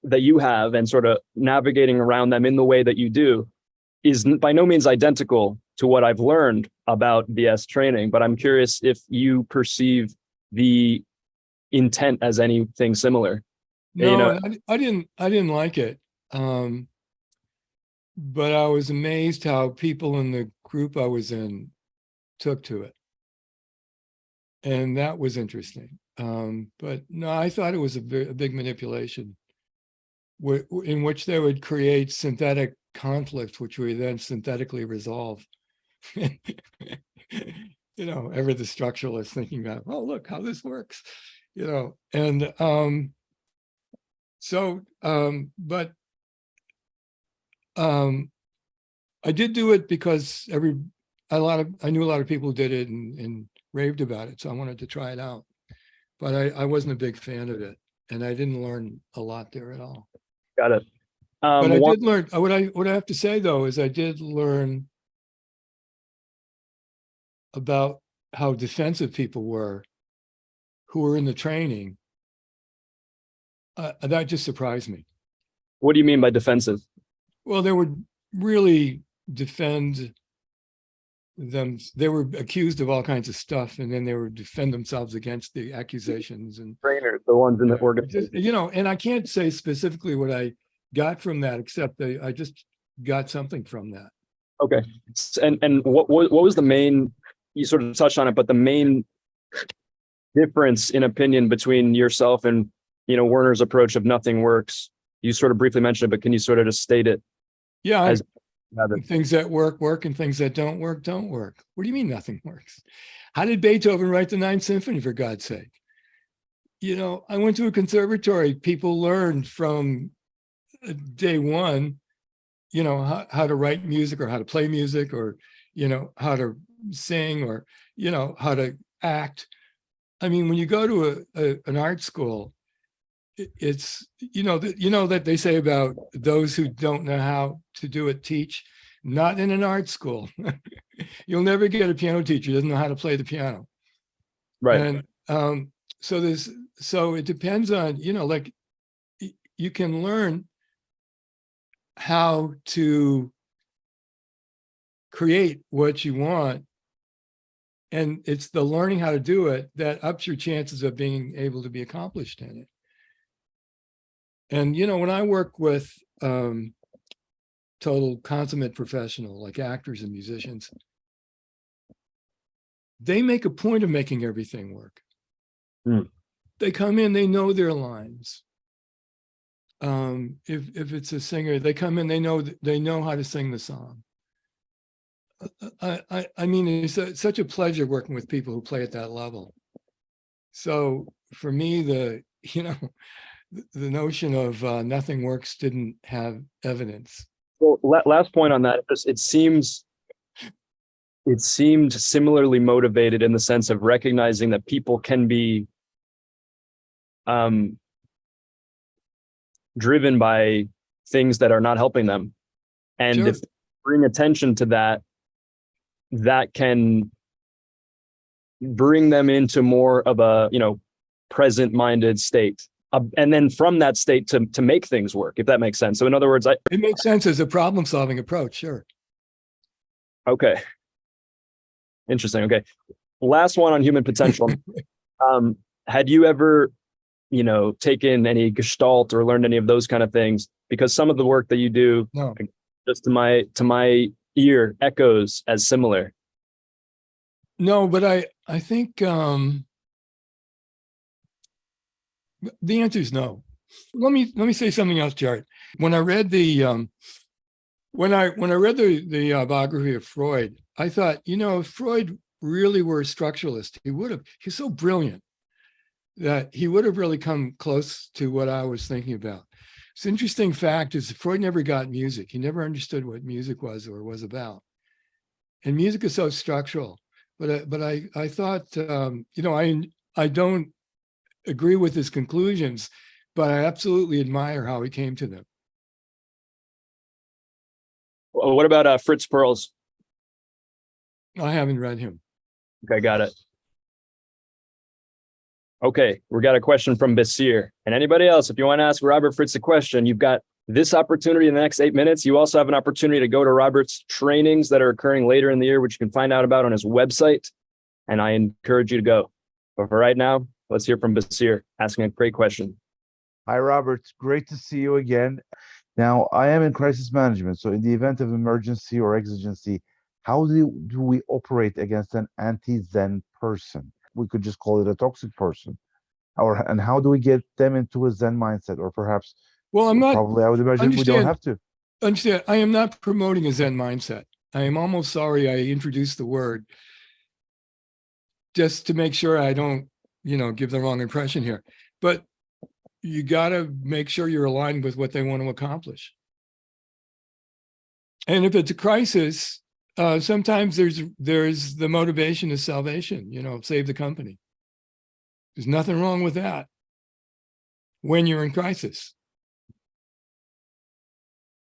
that you have and sort of navigating around them in the way that you do is by no means identical to what I've learned about the S training, but I'm curious if you perceive the intent as anything similar. No, I didn't like it. But I was amazed how people in the group I was in took to it. And that was interesting. But no, I thought it was a big manipulation in which they would create synthetic conflicts, which we then synthetically resolve. Ever the structuralist thinking about, oh, look how this works, and I did do it because I knew a lot of people who did it and raved about it, so I wanted to try it out. But I wasn't a big fan of it, and I didn't learn a lot there at all. Got it. But I did learn. What I have to say though is I did learn about how defensive people were who were in the training. That just surprised me. What do you mean by defensive? Well, they would really defend them. They were accused of all kinds of stuff, and then they would defend themselves against the accusations. And Trainers, the ones in the organization. and I can't say specifically what I got from that, except I just got something from that. Okay. And what was the main, you sort of touched on it, but the main difference in opinion between yourself and, Werner's approach of nothing works? You sort of briefly mentioned it, but can you sort of just state it? Yeah. Things that work, and things that don't work. What do you mean nothing works? How did Beethoven write the Ninth Symphony, for God's sake? I went to a conservatory. People learned from day one, how to write music or how to play music or, how to sing or, how to act. I mean, when you go to an art school, it's, that they say about those who don't know how to do it, teach. Not in an art school. You'll never get a piano teacher who doesn't know how to play the piano. Right. And so it depends on, like you can learn how to create what you want. And it's the learning how to do it that ups your chances of being able to be accomplished in it. And, when I work with total consummate professional, like actors and musicians, they make a point of making everything work. They come in, they know their lines. if it's a singer, they come in, they know how to sing the song. I mean, it's such a pleasure working with people who play at that level. So for me, the notion of nothing works didn't have evidence. Well, last point on that, it seemed similarly motivated in the sense of recognizing that people can be driven by things that are not helping them. And Sure. if bring attention to that, that can bring them into more of a, present-minded state. And then from that state to make things work, if that makes sense. So in other words, It makes sense as a problem-solving approach, sure. Okay. Interesting. Okay. Last one on human potential. Had you ever, taken any Gestalt or learned any of those kind of things? Because some of the work that you do, No. just to my ear, echoes as similar. No, but I think the answer is no. Let me say something else, Jared. When I read the biography of Freud, I thought, if Freud really were a structuralist, he's so brilliant that he would have really come close to what I was thinking about. It's an interesting fact is Freud never got music. He never understood what music was or was about. And music is so structural. But I thought, I don't agree with his conclusions, but I absolutely admire how he came to them. Well, what about Fritz Perls? I haven't read him. Okay, got it. Okay, we got a question from Basir. And anybody else, if you want to ask Robert Fritz a question, you've got this opportunity in the next 8 minutes. You also have an opportunity to go to Robert's trainings that are occurring later in the year, which you can find out about on his website. And I encourage you to go. But for right now, let's hear from Basir asking a great question. Hi, Robert. Great to see you again. Now, I am in crisis management. So in the event of emergency or exigency, how do we operate against an anti-Zen person? We could just call it a toxic person. And how do we get them into a Zen mindset? Or perhaps, well, I'm not, probably I would imagine we don't have to. Understand, I am not promoting a Zen mindset. I am almost sorry I introduced the word just to make sure I don't, give the wrong impression here. But you got to make sure you're aligned with what they want to accomplish. And if it's a crisis, sometimes there's the motivation is salvation, save the company. There's nothing wrong with that when you're in crisis.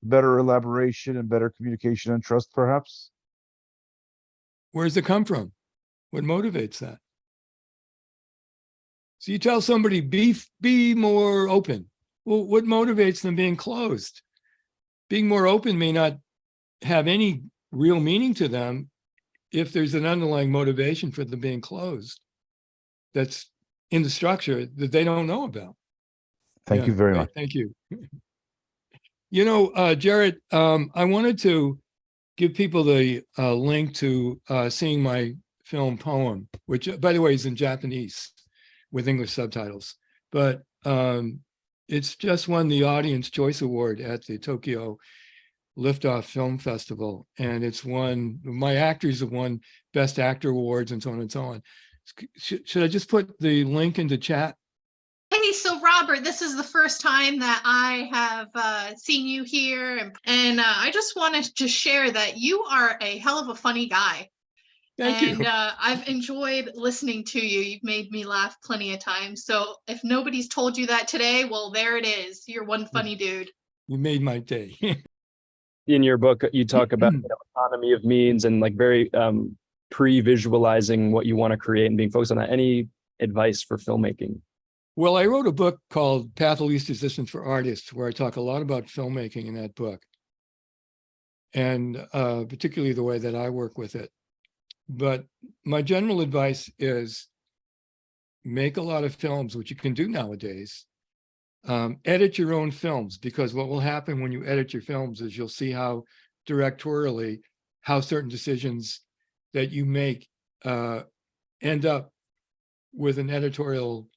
Better elaboration and better communication and trust, perhaps? Where does it come from? What motivates that? So you tell somebody, be more open. Well, what motivates them being closed? Being more open may not have any real meaning to them if there's an underlying motivation for them being closed that's in the structure that they don't know about. Thank you very much. Thank you. Jared, I wanted to give people the link to seeing my film Poem, which, by the way, is in Japanese with English subtitles. But it's just won the Audience Choice Award at the Tokyo Liftoff Film Festival. And my actors have won Best Actor Awards and so on and so on. Should I just put the link into chat? Hey, so Robert, this is the first time that I have seen you here. And I just wanted to share that you are a hell of a funny guy. Thank you. And I've enjoyed listening to you. You've made me laugh plenty of times. So if nobody's told you that today, well, there it is. You're one funny dude. You made my day. In your book, you talk about economy of means and like very pre-visualizing what you want to create and being focused on that. Any advice for filmmaking? Well, I wrote a book called Path of Least Resistance for Artists, where I talk a lot about filmmaking in that book, and particularly the way that I work with it. But my general advice is make a lot of films, which you can do nowadays. Edit your own films, because what will happen when you edit your films is you'll see how directorially, how certain decisions that you make end up with an editorial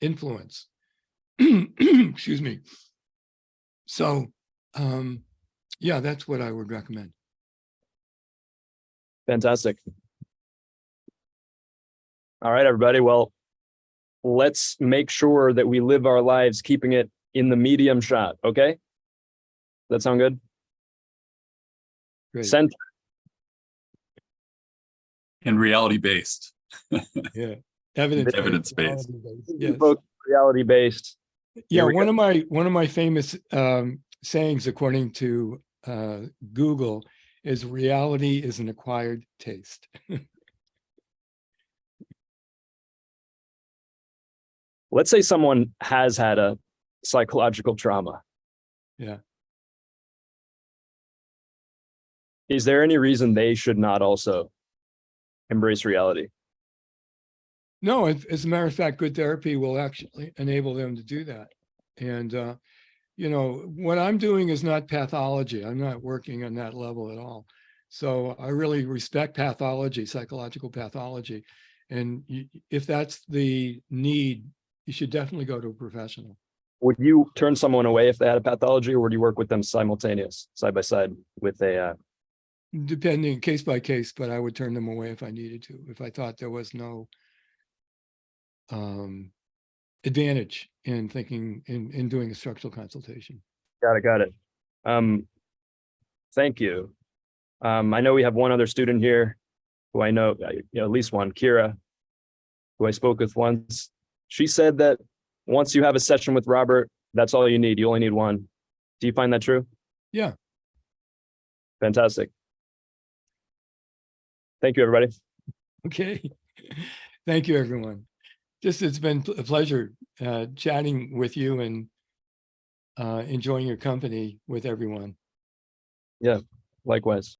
influence. Excuse me. So, yeah, that's what I would recommend. Fantastic. All right, everybody. Well, let's make sure that we live our lives keeping it in the medium shot. Okay. That sound good? Great. Center. And reality-based. Yeah. Evidence-based. Evidence-based. Yes. Reality-based. Yeah, we one of my famous sayings, according to Google, is reality is an acquired taste. Let's say someone has had a psychological trauma. Yeah. Is there any reason they should not also embrace reality? No, as a matter of fact, good therapy will actually enable them to do that. And, you know, what I'm doing is not pathology. I'm not working on that level at all. So I really respect pathology, psychological pathology. And if that's the need, you should definitely go to a professional. Would you turn someone away if they had a pathology, or would you work with them simultaneous, side by side with a Depending case by case, but I would turn them away if I needed to, if I thought there was no advantage in thinking in doing a structural consultation. Got it. Thank you. I know we have one other student here who I know, at least one, Kira, who I spoke with once. She said that once you have a session with Robert, that's all you need. You only need one. Do you find that true? Yeah. Fantastic. Thank you, everybody. Okay. Thank you, everyone. It's been a pleasure chatting with you and enjoying your company with everyone. Yeah, likewise.